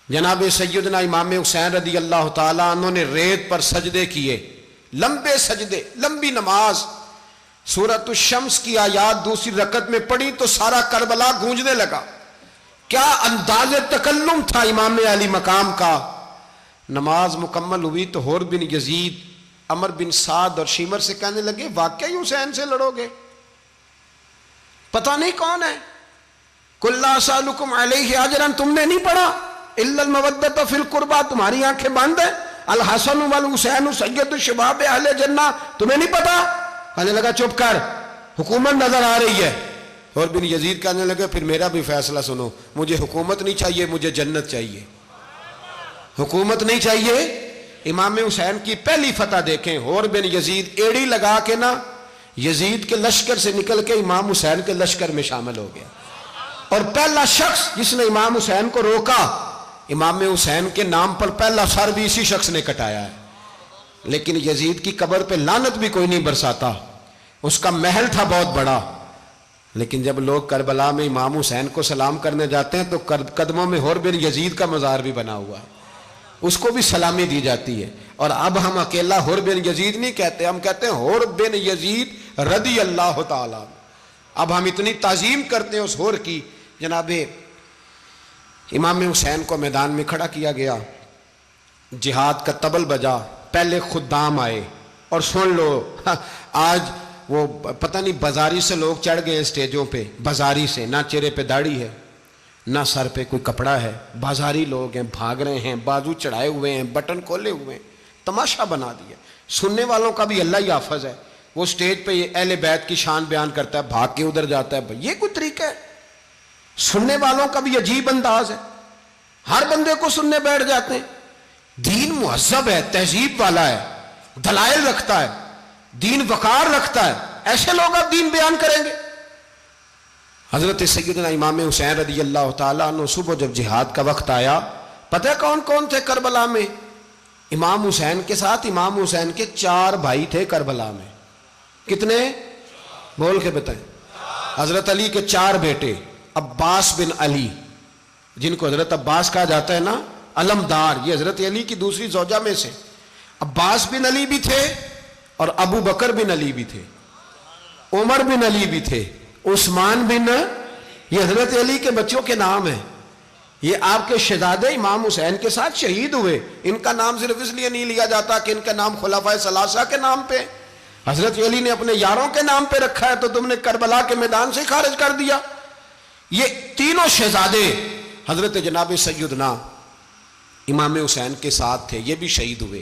S1: جناب سیدنا امام حسین رضی اللہ تعالیٰ عنہ نے ریت پر سجدے کیے، لمبے سجدے، لمبی نماز، سورۃ الشمس کی آیات دوسری رکعت میں پڑھی تو سارا کربلا گونجنے لگا۔ کیا انداز تکلم تھا امام علی مقام کا۔ نماز مکمل ہوئی تو حور بن یزید، عمر بن سعد اور شیمر سے کہنے لگے واقعی حسین سے لڑو گے؟ پتہ نہیں کون ہے۔ قُلْ لَا أَسْأَلُكُمْ عَلَيْهِ أَجْرًا، تم نے نہیں پڑھا إِلَّا الْمَوَدَّةَ فِي الْقُرْبَى، تمہاری آنکھیں بند ہیں، الحسن والحسین سید الشباب اہل جنہ، تمہیں نہیں پتا؟ کہنے لگا چپ کر، حکومت نظر آ رہی ہے۔ اور بن یزید کہنے لگے پھر میرا بھی فیصلہ سنو، مجھے حکومت نہیں چاہیے، مجھے جنت چاہیے۔ حکومت نہیں چاہیے۔ امام حسین کی پہلی فتح دیکھیں، اور بن یزید ایڑی لگا کے نا یزید کے لشکر سے نکل کے امام حسین کے لشکر میں شامل ہو گیا، اور پہلا شخص جس نے امام حسین کو روکا، امام حسین کے نام پر پہلا سر بھی اسی شخص نے کٹایا ہے۔ لیکن یزید کی قبر پہ لعنت بھی کوئی نہیں برساتا، اس کا محل تھا بہت بڑا، لیکن جب لوگ کربلا میں امام حسین کو سلام کرنے جاتے ہیں تو قدموں میں حور بن یزید کا مزار بھی بنا ہوا ہے، اس کو بھی سلامی دی جاتی ہے۔ اور اب ہم اکیلا حور بن یزید نہیں کہتے، ہم کہتے ہیں حور بن یزید رضی اللہ تعالیٰ۔ اب ہم اتنی تعظیم کرتے ہیں اس حور کی۔ جناب امام حسین کو میدان میں کھڑا کیا گیا، جہاد کا طبل بجا، پہلے خدام آئے، اور سن لو آج وہ پتہ نہیں بازاری سے لوگ چڑھ گئے اسٹیجوں پہ، بازاری سے، نہ چہرے پہ داڑھی ہے، نہ سر پہ کوئی کپڑا ہے، بازاری لوگ ہیں، بھاگ رہے ہیں، بازو چڑھائے ہوئے ہیں، بٹن کھولے ہوئے ہیں، تماشا بنا دیا۔ سننے والوں کا بھی اللہ ہی حافظ ہے، وہ سٹیج پہ اہل بیت کی شان بیان کرتا ہے، بھاگ کے ادھر جاتا ہے، یہ کوئی طریقہ ہے؟ سننے والوں کا بھی عجیب انداز ہے، ہر بندے کو سننے بیٹھ جاتے ہیں۔ دین مہذب ہے، تہذیب والا ہے، دلائل رکھتا ہے، دین وقار رکھتا ہے، ایسے لوگ اب دین بیان کریں گے؟ حضرت سیدنا امام حسین رضی اللہ تعالیٰ عنہ صبح جب جہاد کا وقت آیا، پتہ ہے کون کون تھے کربلا میں؟ امام حسین کے ساتھ امام حسین کے 4 بھائی تھے کربلا میں۔ کتنے؟ بول کے بتائیں۔ حضرت علی کے 4 بیٹے، عباس بن علی، جن کو حضرت عباس کہا جاتا ہے نا، علمدار، یہ حضرت علی کی دوسری زوجہ میں سے۔ عباس بن علی بھی تھے، اور ابو بکر بن علی بھی تھے، عمر بن علی بھی تھے، عثمان بن، یہ حضرت علی کے بچوں کے نام ہیں۔ یہ آپ کے شہزادے امام حسین کے ساتھ شہید ہوئے، ان کا نام صرف اس لیے نہیں لیا جاتا کہ ان کا نام خلفائے ثلاثہ کے نام پہ، حضرت علی نے اپنے یاروں کے نام پہ رکھا ہے، تو تم نے کربلا کے میدان سے خارج کر دیا۔ یہ تینوں شہزادے حضرت جناب سیدنا امام حسین کے ساتھ تھے، یہ بھی شہید ہوئے۔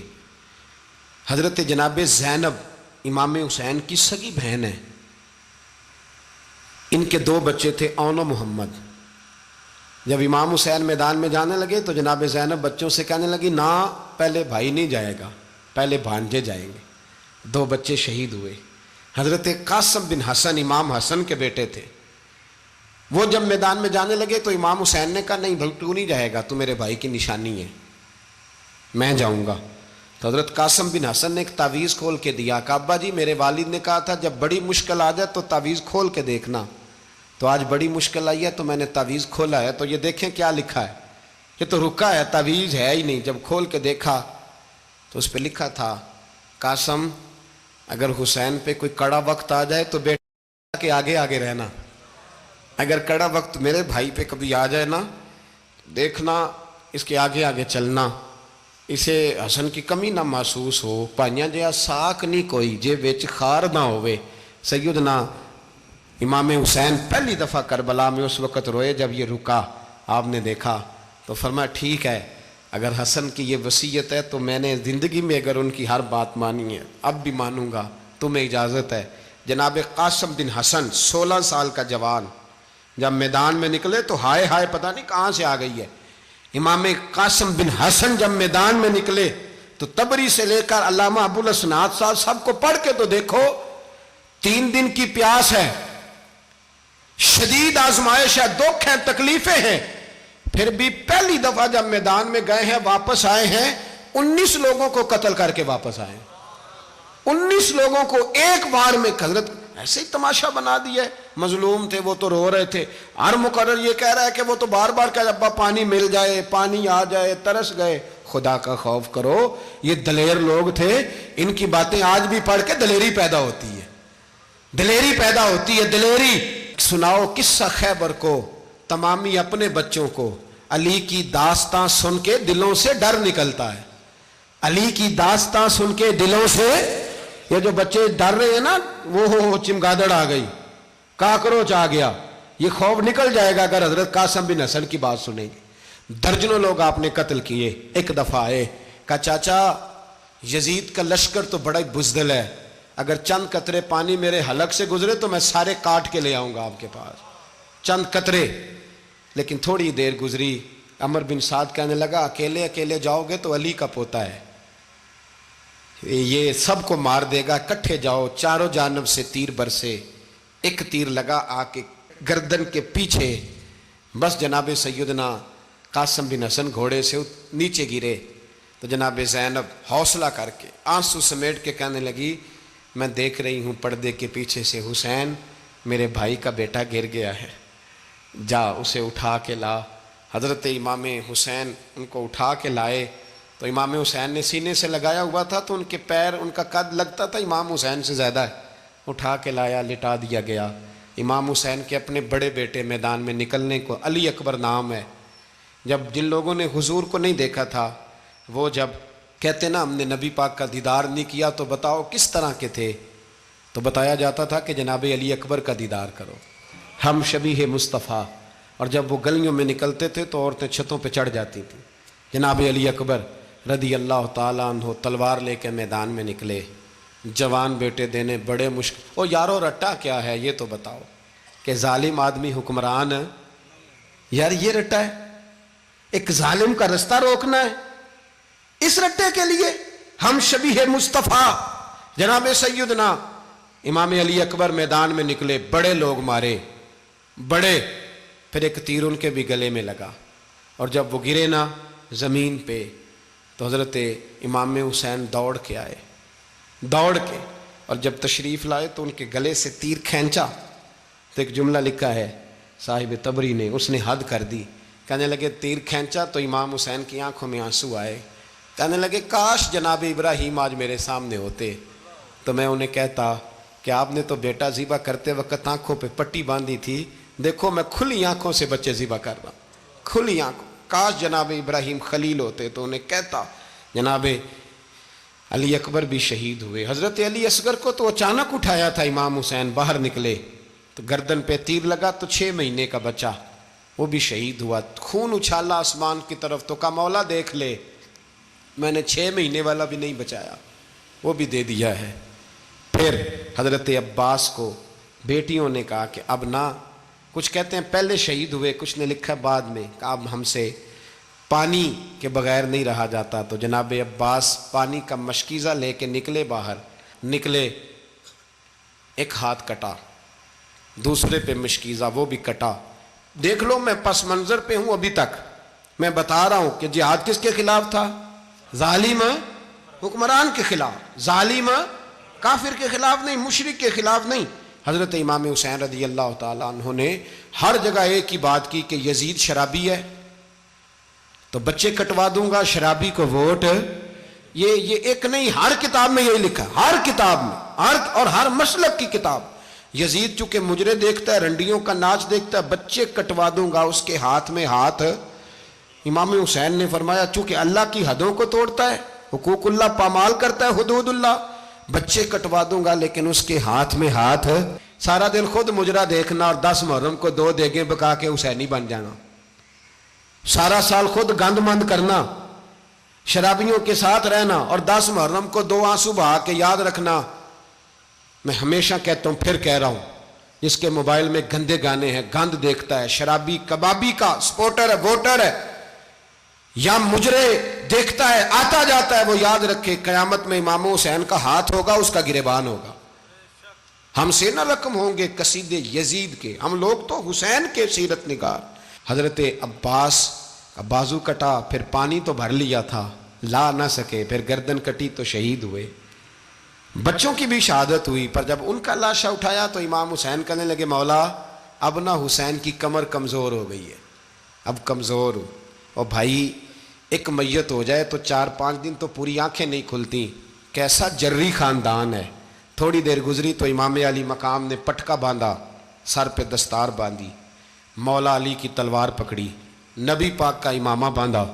S1: حضرت جناب زینب امام حسین کی سگی بہن ہے، ان کے 2 بچے تھے، اون و محمد۔ جب امام حسین میدان میں جانے لگے تو جناب زینب بچوں سے کہنے لگی نہ، پہلے بھائی نہیں جائے گا، پہلے بھانجے جائیں گے۔ 2 بچے شہید ہوئے۔ حضرت قاسم بن حسن امام حسن کے بیٹے تھے، وہ جب میدان میں جانے لگے تو امام حسین نے کہا نہیں بھائی تو نہیں جائے گا، تو میرے بھائی کی نشانی ہے، میں جاؤں گا۔ تو حضرت قاسم بن حسن نے ایک تعویذ کھول کے دیا کہ ابا جی میرے والد نے کہا تھا جب بڑی مشکل آ جائے تو تعویذ کھول کے دیکھنا، تو آج بڑی مشکل آئی ہے تو میں نے تعویذ کھولا ہے، تو یہ دیکھیں کیا لکھا ہے، یہ تو رکا ہے، تعویذ ہے ہی نہیں۔ جب کھول کے دیکھا تو اس پہ لکھا تھا قاسم اگر حسین پہ کوئی کڑا وقت آ جائے تو بیٹا کے آگے آگے رہنا، اگر کڑا وقت میرے بھائی پہ کبھی آ جائے نا دیکھنا اس کے آگے آگے چلنا، اسے حسن کی کمی نہ محسوس ہو، پائیاں جہا ساک نہیں کوئی جے وچ خار نہ ہوئے۔ سیدنا امام حسین پہلی دفعہ کربلا میں اس وقت روئے جب یہ رکا، آپ نے دیکھا تو فرمایا ٹھیک ہے، اگر حسن کی یہ وصیت ہے تو میں نے زندگی میں اگر ان کی ہر بات مانی ہے اب بھی مانوں گا، تمہیں اجازت ہے۔ جناب قاسم بن حسن 16 سال کا جوان جب میدان میں نکلے تو ہائے ہائے پتہ نہیں کہاں سے آ گئی ہے۔ امام قاسم بن حسن جب میدان میں نکلے تو تبری سے لے کر علامہ ابو الاسناد صاحب سب کو پڑھ کے تو دیکھو، 3 دن کی پیاس ہے، شدید آزمائش ہے، دکھ ہیں، تکلیفیں ہیں، پھر بھی پہلی دفعہ جب میدان میں گئے ہیں واپس آئے ہیں 19 لوگوں کو قتل کر کے واپس آئے ہیں۔ 19 لوگوں کو ایک بار میں حضرت ایسے ہی تماشا بنا دیا ہے۔ مظلوم تھے وہ تو رو رہے تھے، ہر مقرر یہ کہہ رہا ہے کہ وہ تو بار بار کہ ابا پانی مل جائے، پانی آ جائے، ترس گئے۔ خدا کا خوف کرو، یہ دلیر لوگ تھے، ان کی باتیں آج بھی پڑھ کے دلیری پیدا ہوتی ہے، دلیری پیدا ہوتی ہے، دلیری۔ سناؤ قصہ خیبر کو، تمامی اپنے بچوں کو علی کی داستان سن کے دلوں سے ڈر نکلتا ہے، علی کی داستان سن کے دلوں سے۔ یہ جو بچے ڈر رہے ہیں نا، وہ چمگادڑ آ گئی، کاکروچ آ گیا، یہ خوف نکل جائے گا اگر حضرت قاسم بن حسن کی بات سنیں گے۔ درجنوں لوگ آپ نے قتل کیے۔ ایک دفعہ آئے، کہا چاچا یزید کا لشکر تو بڑا بزدل ہے، اگر چند قطرے پانی میرے حلق سے گزرے تو میں سارے کاٹ کے لے آؤں گا آپ کے پاس، چند قطرے۔ لیکن تھوڑی دیر گزری، عمر بن سعد کہنے لگا اکیلے اکیلے جاؤ گے تو علی کا پوتا ہے، یہ سب کو مار دے گا، کٹھے جاؤ۔ چاروں جانب سے تیر برسے، ایک تیر لگا آ کے گردن کے پیچھے، بس جناب سیدنا قاسم بن حسن گھوڑے سے نیچے گرے تو جناب زینب حوصلہ کر کے آنسو سمیٹ کے کہنے لگی میں دیکھ رہی ہوں پردے کے پیچھے سے حسین میرے بھائی کا بیٹا گر گیا ہے، جا اسے اٹھا کے لا۔ حضرت امام حسین ان کو اٹھا کے لائے تو امام حسین نے سینے سے لگایا ہوا تھا تو ان کے پیر، ان کا قد لگتا تھا امام حسین سے زیادہ ہے، اٹھا کے لایا، لٹا دیا گیا۔ امام حسین کے اپنے بڑے بیٹے میدان میں نکلنے کو، علی اکبر نام ہے، جب جن لوگوں نے حضور کو نہیں دیکھا تھا وہ جب کہتے نا ہم نے نبی پاک کا دیدار نہیں کیا تو بتاؤ کس طرح کے تھے، تو بتایا جاتا تھا کہ جناب علی اکبر کا دیدار کرو، ہم شبیہ مصطفیٰ۔ اور جب وہ گلیوں میں نکلتے تھے تو عورتیں چھتوں پہ چڑھ جاتی تھیں۔ جناب علی اکبر رضی اللہ تعالیٰ عنہ تلوار لے کے میدان میں نکلے، جوان بیٹے دینے بڑے مشکل۔ او یارو رٹا کیا ہے یہ تو بتاؤ، کہ ظالم آدمی حکمران، یار یہ رٹا ہے، ایک ظالم کا رستہ روکنا ہے، اس رٹے کے لیے ہم شبیہ مصطفیٰ۔ جناب سیدنا امام علی اکبر میدان میں نکلے، بڑے لوگ مارے، بڑے، پھر ایک تیر ان کے بھی گلے میں لگا، اور جب وہ گرے نا زمین پہ تو حضرت امام حسین دوڑ کے آئے، دوڑ کے، اور جب تشریف لائے تو ان کے گلے سے تیر کھینچا تو ایک جملہ لکھا ہے صاحب تبری نے، اس نے حد کر دی، کہنے لگے تیر کھینچا تو امام حسین کی آنکھوں میں آنسو آئے، کہنے لگے کاش جناب ابراہیم آج میرے سامنے ہوتے تو میں انہیں کہتا کہ آپ نے تو بیٹا ذبح کرتے وقت آنکھوں پہ پٹی باندھی تھی، دیکھو میں کھلی آنکھوں سے بچے ذبح کر رہا ہوں، کھلی آنکھوں، کاش جناب ابراہیم خلیل ہوتے تو انہیں کہتا۔ جناب علی اکبر بھی شہید ہوئے۔ حضرت علی اصغر کو تو اچانک اٹھایا تھا امام حسین، باہر نکلے تو گردن پہ تیر لگا تو 6 مہینے کا بچہ وہ بھی شہید ہوا، خون اچھالا آسمان کی طرف تو کہا مولا دیکھ لے میں نے 6 مہینے والا بھی نہیں بچایا، وہ بھی دے دیا ہے۔ پھر حضرت عباس کو بیٹیوں نے کہا کہ اب نہ، کچھ کہتے ہیں پہلے شہید ہوئے، کچھ نے لکھا بعد میں، کہ اب ہم سے پانی کے بغیر نہیں رہا جاتا، تو جناب عباس پانی کا مشکیزہ لے کے نکلے، باہر نکلے، ایک ہاتھ کٹا، دوسرے پہ مشکیزہ وہ بھی کٹا۔ دیکھ لو میں پس منظر پہ ہوں ابھی تک، میں بتا رہا ہوں کہ جہاد کس کے خلاف تھا؟ ظالم حکمران کے خلاف، ظالم کافر کے خلاف نہیں، مشرک کے خلاف نہیں۔ حضرت امام حسین رضی اللہ تعالیٰ عنہ نے ہر جگہ ایک ہی بات کی کہ یزید شرابی ہے تو بچے کٹوا دوں گا، شرابی کو ووٹ۔ یہ ایک نہیں، ہر کتاب میں یہی لکھا، ہر کتاب میں، اور ہر مسلک کی کتاب۔ یزید چونکہ مجرے دیکھتا ہے، رنڈیوں کا ناچ دیکھتا ہے، بچے کٹوا دوں گا، اس کے ہاتھ میں ہاتھ۔ امام حسین نے فرمایا چونکہ اللہ کی حدوں کو توڑتا ہے، حقوق اللہ پامال کرتا ہے، حدود اللہ، بچے کٹوا دوں گا لیکن اس کے ہاتھ میں ہاتھ۔ سارا دن خود مجرا دیکھنا اور 10 محرم کو 2 دیگیں پکا کے حسینی بن جانا، سارا سال خود گند مند کرنا، شرابیوں کے ساتھ رہنا، اور 10 محرم کو 2 آنسو بہا کے یاد رکھنا۔ میں ہمیشہ کہتا ہوں، پھر کہہ رہا ہوں، جس کے موبائل میں گندے گانے ہیں، گند دیکھتا ہے، شرابی کبابی کا سپورٹر ہے، ووٹر ہے، یا مجرے دیکھتا ہے آتا جاتا ہے، وہ یاد رکھے قیامت میں امام حسین کا ہاتھ ہوگا، اس کا گریبان ہوگا۔
S2: ہم سے نہ رقم ہوں گے قصیدے یزید کے، ہم لوگ تو حسین کے سیرت نگار۔ حضرت عباس کا بازو کٹا، پھر پانی تو بھر لیا تھا، لا نہ سکے، پھر گردن کٹی تو شہید ہوئے۔ بچوں کی بھی شہادت ہوئی، پر جب ان کا لاشا اٹھایا تو امام حسین کہنے لگے مولا اب نہ حسین کی کمر کمزور ہو گئی ہے، اب کمزور ہو۔ اور بھائی ایک میت ہو جائے تو 4-5 دن تو پوری آنکھیں نہیں کھلتی، کیسا جری خاندان ہے۔ تھوڑی دیر گزری تو امام علی مقام نے پٹکا باندھا، سر پہ دستار باندھی، مولا علی کی تلوار پکڑی، نبی پاک کا امامہ باندھا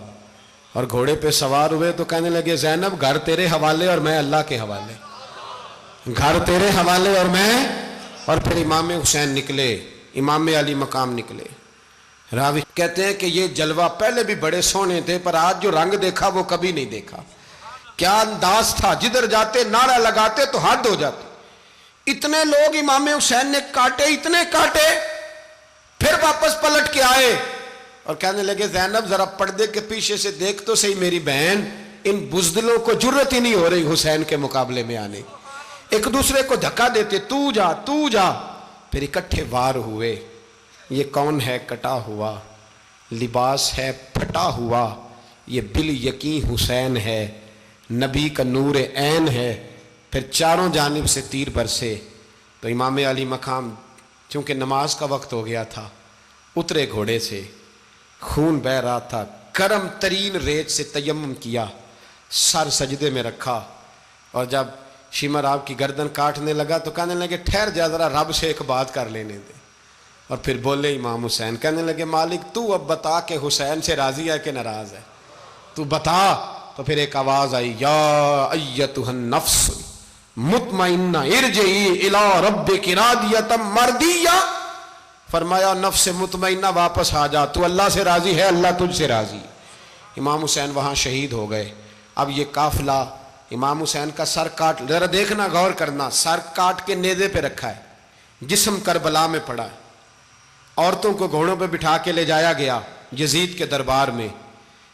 S2: اور گھوڑے پہ سوار ہوئے تو کہنے لگے زینب گھر تیرے حوالے اور میں اللہ کے حوالے، گھر تیرے حوالے اور میں۔ اور پھر امام حسین نکلے، امام علی مقام نکلے۔ راوی کہتے ہیں کہ یہ جلوہ پہلے بھی بڑے سونے تھے، پر آج جو رنگ دیکھا وہ کبھی نہیں دیکھا۔ کیا انداز تھا، جدھر جاتے نعرہ لگاتے تو حد ہو جاتے۔ اتنے لوگ امام حسین نے کاٹے، اتنے کاٹے، پھر واپس پلٹ کے آئے اور کہنے لگے زینب ذرا پردے کے پیچھے سے دیکھ تو صحیح میری بہن، ان بزدلوں کو جرت ہی نہیں ہو رہی حسین کے مقابلے میں آنے، ایک دوسرے کو دھکا دیتے، تو جا تو جا۔ پھر اکٹھے وار ہوئے۔ یہ کون ہے کٹا ہوا، لباس ہے پھٹا ہوا، یہ بال یقین حسین ہے، نبی کا نور عین ہے۔ پھر چاروں جانب سے تیر برسے تو امام علی مقام چونکہ نماز کا وقت ہو گیا تھا، اترے گھوڑے سے، خون بہہ رہا تھا، گرم ترین ریت سے تیمم کیا، سر سجدے میں رکھا، اور جب شمر آپ کی گردن کاٹنے لگا تو کہنے لگے ٹھہر جا ذرا رب سے ایک بات کر لینے دے۔ اور پھر بولے امام حسین، کہنے لگے مالک تو اب بتا کہ حسین سے راضی ہے کہ ناراض ہے، تو بتا۔ تو پھر ایک آواز آئی، یا ایتھا النفس مطمئنہ ارجعی الی ربک راضیۃ مرضیہ، فرمایا نفس مطمئنہ واپس آ جا، تو اللہ سے راضی ہے، اللہ تجھ سے راضی۔ امام حسین وہاں شہید ہو گئے۔ اب یہ قافلہ امام حسین کا سر کاٹ، ذرا دیکھنا غور کرنا، سر کاٹ کے نیزے پہ رکھا ہے، جسم کربلا میں پڑا ہے، عورتوں کو گھوڑوں پہ بٹھا کے لے جایا گیا یزید کے دربار میں۔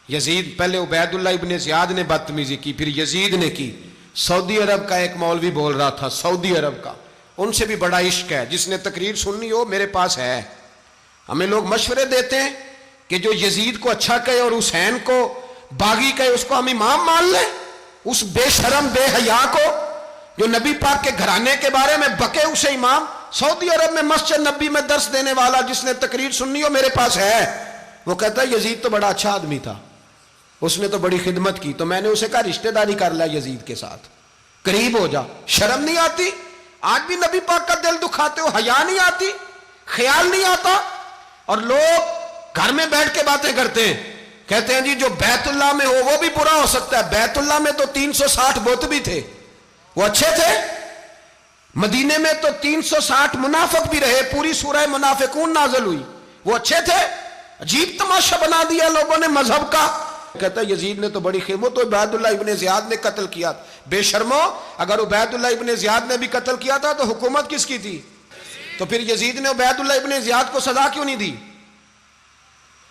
S2: یزید پہلے عبید اللہ ابن زیاد نے بدتمیزی کی، پھر یزید نے کی۔ سعودی عرب کا ایک مولوی بول رہا تھا، سعودی عرب کا، ان سے بھی بڑا عشق ہے، جس نے تقریر سننی ہو میرے پاس ہے۔ ہمیں لوگ مشورے دیتے ہیں کہ جو یزید کو اچھا کہے اور حسین کو باغی کہے اس کو ہم امام مان لیں، اس بے شرم بے حیا کو جو نبی پاک کے گھرانے کے بارے میں بکے اسے امام۔ سعودی عرب میں مسجد نبی میں درس دینے والا جس نے تقریر سننی ہو میرے پاس ہے، وہ کہتا ہے یزید تو بڑا اچھا آدمی تھا، اس نے تو بڑی خدمت کی، تو میں نے اسے کہا رشتہ داری کر لیا یزید کے ساتھ، قریب ہو جا۔ شرم نہیں آتی؟ آج بھی نبی پاک کا دل دکھاتے ہو، حیا نہیں آتی، خیال نہیں آتا؟ اور لوگ گھر میں بیٹھ کے باتیں کرتے ہیں، کہتے ہیں جی جو بیت اللہ میں ہو وہ بھی برا ہو سکتا ہے۔ بیت اللہ میں تو 360 بت بھی تھے، وہ اچھے تھے۔ مدینے میں تو 360 منافق بھی رہے، پوری سورہ منافقون نازل ہوئی، وہ اچھے تھے۔ عجیب تماشا بنا دیا لوگوں نے مذہب کا۔ کہتا ہے یزید نے تو بڑی خدمت، تو عبید اللہ ابن زیاد نے قتل کیا۔ بے شرمو، اگر عبید اللہ ابن زیاد نے بھی قتل کیا تھا تو حکومت کس کی تھی؟ تو پھر یزید نے عبید اللہ ابن زیاد کو سزا کیوں نہیں دی،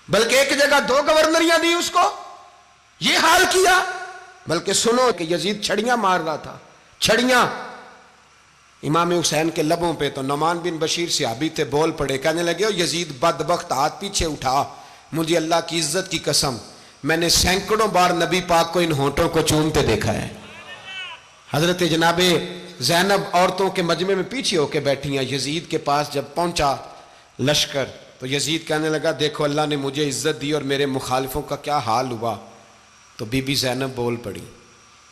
S2: بلکہ ایک جگہ 2 گورنریاں دی اس کو؟ یہ حال کیا۔ بلکہ سنو کہ یزید چھڑیاں مار رہا تھا، چھڑیاں امام حسین کے لبوں پہ۔ تو نعمان بن بشیر صحابی تھے، بول پڑے، کہنے لگے یزید بدبخت، ہاتھ پیچھے اٹھا، مجھے اللہ کی عزت کی قسم میں نے سینکڑوں بار نبی پاک کو ان ہونٹوں کو چومتے دیکھا ہے۔ حضرت جناب زینب عورتوں کے مجمع میں پیچھے ہو کے بیٹھی ہیں۔ یزید کے پاس جب پہنچا لشکر تو یزید کہنے لگا دیکھو اللہ نے مجھے عزت دی اور میرے مخالفوں کا کیا حال ہوا۔ تو بی بی زینب بول پڑی،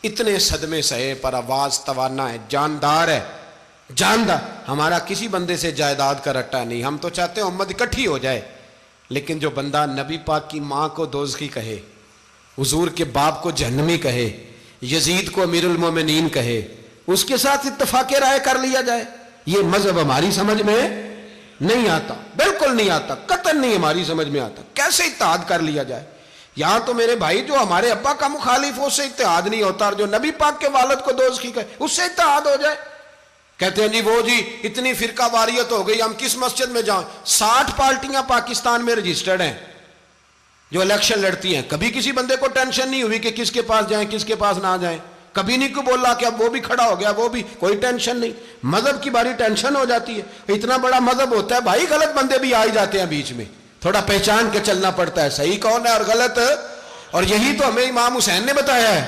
S2: اتنے صدمے سہے پر آواز توانا ہے، جاندار ہے، جاندار۔ ہمارا کسی بندے سے جائیداد کا رٹا نہیں، ہم تو چاہتے ہیں امت اکٹھی ہو جائے، لیکن جو بندہ نبی پاک کی ماں کو دوزخی کہے، حضور کے باپ کو جہنمی کہے، یزید کو امیر المومنین کہے، اس کے ساتھ اتفاق رائے کر لیا جائے، یہ مذہب ہماری سمجھ میں نہیں آتا، بالکل نہیں آتا، قطعاً نہیں ہماری سمجھ میں آتا۔ کیسے اتحاد کر لیا جائے؟ یہاں تو میرے بھائی جو ہمارے ابا کا مخالف ہو اس سے اتحاد نہیں ہوتا، اور جو نبی پاک کے والد کو دوزخی کہے اس سے اتحاد ہو جائے۔ کہتے ہیں جی وہ جی اتنی فرقہ واریت ہو گئی، ہم کس مسجد میں جائیں؟ 60 پارٹیاں پاکستان میں رجسٹرڈ ہیں جو الیکشن لڑتی ہیں، کبھی کسی بندے کو ٹینشن نہیں ہوئی کہ کس کے پاس جائیں کس کے پاس نہ جائیں۔ کبھی نہیں کو بولا کہ اب وہ بھی کھڑا ہو گیا, وہ بھی, کوئی ٹینشن نہیں. مذہب کی باری ٹینشن ہو جاتی ہے. اتنا بڑا مذہب ہوتا ہے بھائی, غلط بندے بھی آ ہی جاتے ہیں بیچ میں, تھوڑا پہچان کے چلنا پڑتا ہے صحیح کون ہے اور غلط. اور یہی تو ہمیں امام حسین نے بتایا ہے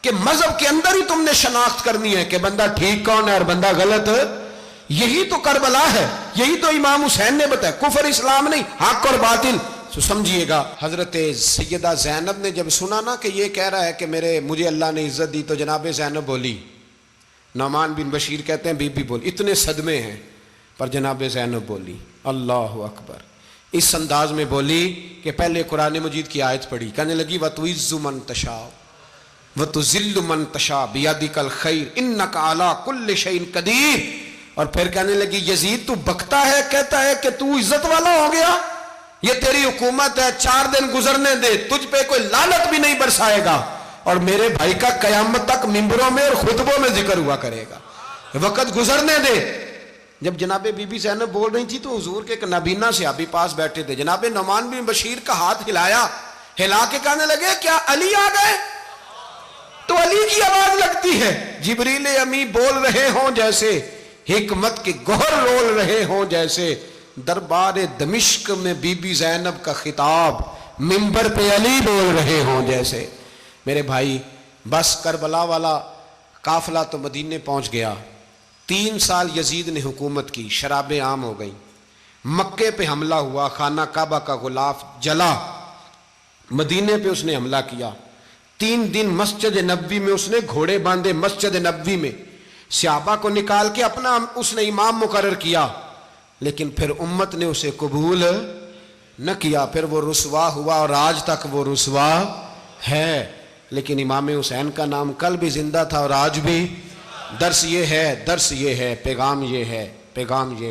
S2: کہ مذہب کے اندر ہی تم نے شناخت کرنی ہے کہ بندہ ٹھیک کون ہے اور بندہ غلط. یہی تو کربلا ہے, یہی تو امام حسین نے بتایا, کفر اسلام نہیں, حق اور باطل. تو سمجھیے گا, حضرت سیدہ زینب نے جب سنا نا کہ یہ کہہ رہا ہے کہ مجھے اللہ نے عزت دی, تو جناب زینب بولی, نعمان بن بشیر کہتے ہیں بی بی بولی, اتنے صدمے ہیں پر جناب زینب بولی اللہ اکبر, اس انداز میں بولی کہ پہلے قرآن مجید کی آیت پڑھی, کہنے لگی وَتُعِزُّ مَن تَشَاءُ وَتُذِلُّ مَن تَشَاءُ بِيَدِكَ الْخَيْرُ إِنَّكَ عَلَىٰ كُلِّ شَيْءٍ قَدِيرٌ. اور پھر کہنے لگی یزید تو بکتا ہے, کہتا ہے کہ تو عزت والا ہو گیا, یہ تیری حکومت ہے, 4 دن گزرنے دے, تجھ پہ کوئی لعنت بھی نہیں برسائے گا, اور میرے بھائی کا قیامت تک ممبروں میں اور خطبوں میں ذکر ہوا کرے گا, وقت گزرنے دے. جب جناب بی بی زینب بول رہی تھی تو حضور کے ایک نابینا صحابی پاس بیٹھے تھے, جناب نعمان بن بشیر کا ہاتھ ہلایا, ہلا کے کہنے لگے کیا علی آ گئے؟ تو علی کی آواز لگتی ہے, جبریل امی بول رہے ہوں جیسے, حکمت کے گوہر رول رہے ہوں جیسے, دربار دمشق میں بی بی زینب کا خطاب, منبر پہ علی بول رہے ہوں جیسے. میرے بھائی بس کربلا والا قافلہ تو مدینے پہنچ گیا, 3 سال یزید نے حکومت کی, شرابیں عام ہو گئیں, مکے پہ حملہ ہوا, خانہ کعبہ کا غلاف جلا, مدینے پہ اس نے حملہ کیا, 3 دن مسجد نبوی میں اس نے گھوڑے باندھے, مسجد نبوی میں صحابہ کو نکال کے اپنا اس نے امام مقرر کیا, لیکن پھر امت نے اسے قبول نہ کیا, پھر وہ رسوا ہوا اور آج تک وہ رسوا ہے. لیکن امام حسین کا نام کل بھی زندہ تھا اور آج بھی. درس یہ ہے, پیغام یہ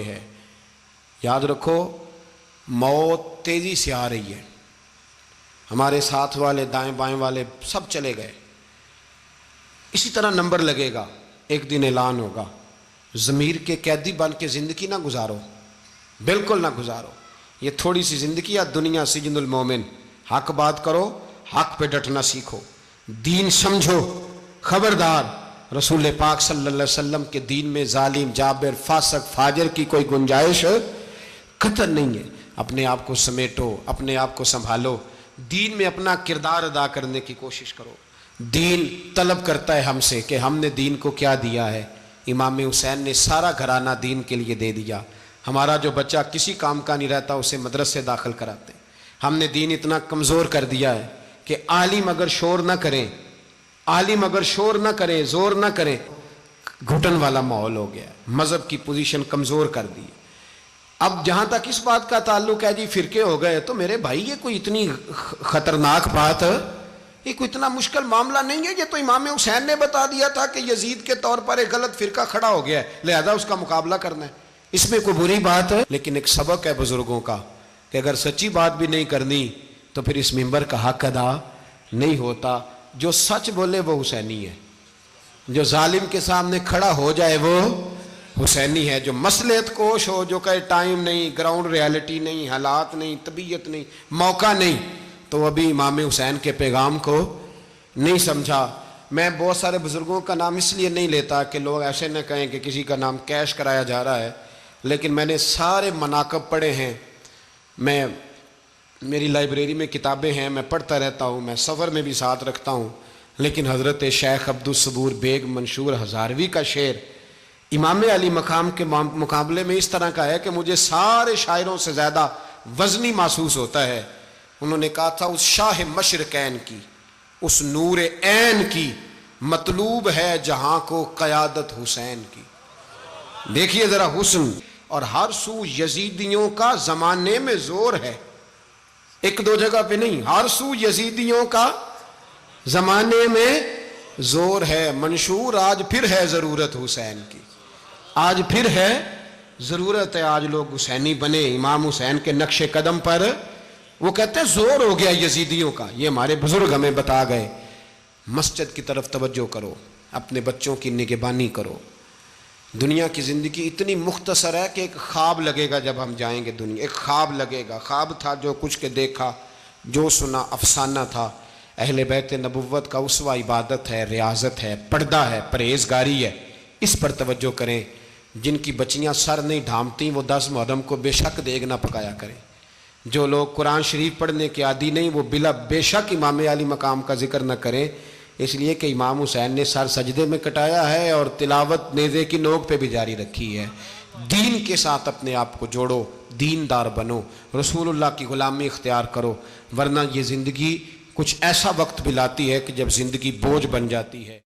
S2: ہے, یاد رکھو موت تیزی سے آ رہی ہے. ہمارے ساتھ والے دائیں بائیں والے سب چلے گئے, اسی طرح نمبر لگے گا, ایک دن اعلان ہوگا. ضمیر کے قیدی بن کے زندگی نہ گزارو, بالکل نہ گزارو. یہ تھوڑی سی زندگی ہے, دنیا سجن المومن. حق بات کرو, حق پہ ڈٹنا سیکھو, دین سمجھو. خبردار, رسول پاک صلی اللہ علیہ وسلم کے دین میں ظالم, جابر, فاسق, فاجر کی کوئی گنجائش قطع نہیں ہے. اپنے آپ کو سمیٹو, اپنے آپ کو سنبھالو, دین میں اپنا کردار ادا کرنے کی کوشش کرو. دین طلب کرتا ہے ہم سے کہ ہم نے دین کو کیا دیا ہے. امام حسین نے سارا گھرانہ دین کے لیے دے دیا. ہمارا جو بچہ کسی کام کا نہیں رہتا اسے مدرسے داخل کراتے ہیں. ہم نے دین اتنا کمزور کر دیا ہے کہ عالم اگر شور نہ کریں, زور نہ کریں, گھٹن والا ماحول ہو گیا. مذہب کی پوزیشن کمزور کر دی. اب جہاں تک اس بات کا تعلق ہے جی فرقے ہو گئے, تو میرے بھائی یہ کوئی اتنی خطرناک بات ہے, یہ کوئی اتنا مشکل معاملہ نہیں ہے. یہ تو امام حسین نے بتا دیا تھا کہ یزید کے طور پر ایک غلط فرقہ کھڑا ہو گیا ہے, لہذا اس کا مقابلہ کرنا ہے. اس میں کوئی بری بات ہے, لیکن ایک سبق ہے بزرگوں کا کہ اگر سچی بات بھی نہیں کرنی تو پھر اس منبر کا حق ادا نہیں ہوتا. جو سچ بولے وہ حسینی ہے, جو ظالم کے سامنے کھڑا ہو جائے وہ حسینی ہے. جو مصلحت کوش ہو, جو کہے ٹائم نہیں, گراؤنڈ ریالٹی نہیں, حالات نہیں, طبیعت نہیں, موقع نہیں, تو ابھی امام حسین کے پیغام کو نہیں سمجھا. میں بہت سارے بزرگوں کا نام اس لیے نہیں لیتا کہ لوگ ایسے نہ کہیں کہ کسی کا نام کیش کرایا جا رہا ہے, لیکن میں نے سارے مناقب پڑھے ہیں. میری لائبریری میں کتابیں ہیں, میں پڑھتا رہتا ہوں, میں سفر میں بھی ساتھ رکھتا ہوں. لیکن حضرت شیخ عبدالصبور بیگ منشور ہزاروی کا شعر امام علی مقام کے مقابلے میں اس طرح کا ہے کہ مجھے سارے شاعروں سے زیادہ وزنی محسوس ہوتا ہے. انہوں نے کہا تھا اس شاہ مشرقین کی, اس نور عین کی, مطلوب ہے جہاں کو قیادت حسین کی. دیکھیے ذرا حسن. اور ہر سو یزیدیوں کا زمانے میں زور ہے, ایک دو جگہ پہ نہیں, ہر سو یزیدیوں کا زمانے میں زور ہے. منشور آج پھر ہے ضرورت حسین کی, آج پھر ہے ضرورت ہے, آج لوگ حسینی بنے امام حسین کے نقش قدم پر. وہ کہتے ہیں زور ہو گیا یزیدیوں کا, یہ ہمارے بزرگ ہمیں بتا گئے. مسجد کی طرف توجہ کرو, اپنے بچوں کی نگہبانی کرو. دنیا کی زندگی اتنی مختصر ہے کہ ایک خواب لگے گا جب ہم جائیں گے دنیا, ایک خواب لگے گا. خواب تھا جو کچھ کے دیکھا, جو سنا افسانہ تھا. اہل بیت نبوت کا اسوہ عبادت ہے، ریاضت ہے، پردہ ہے، پرہیزگاری ہے، اس پر توجہ کریں۔ جن کی بچیاں سر نہیں ڈھانپتیں وہ 10 محرم کو بے شک دیگ نہ پکایا کریں۔ جو لوگ قرآن شریف پڑھنے کے عادی نہیں وہ بے شک امام علی مقام کا ذکر نہ کریں، اس لیے کہ امام حسین نے سر سجدے میں کٹایا ہے اور تلاوت نیزے کی نوک پہ بھی جاری رکھی ہے۔ دین کے ساتھ اپنے آپ کو جوڑو، دیندار بنو، رسول اللہ کی غلامی اختیار کرو، ورنہ یہ زندگی کچھ ایسا وقت بھی لاتی ہے کہ جب زندگی بوجھ بن جاتی ہے۔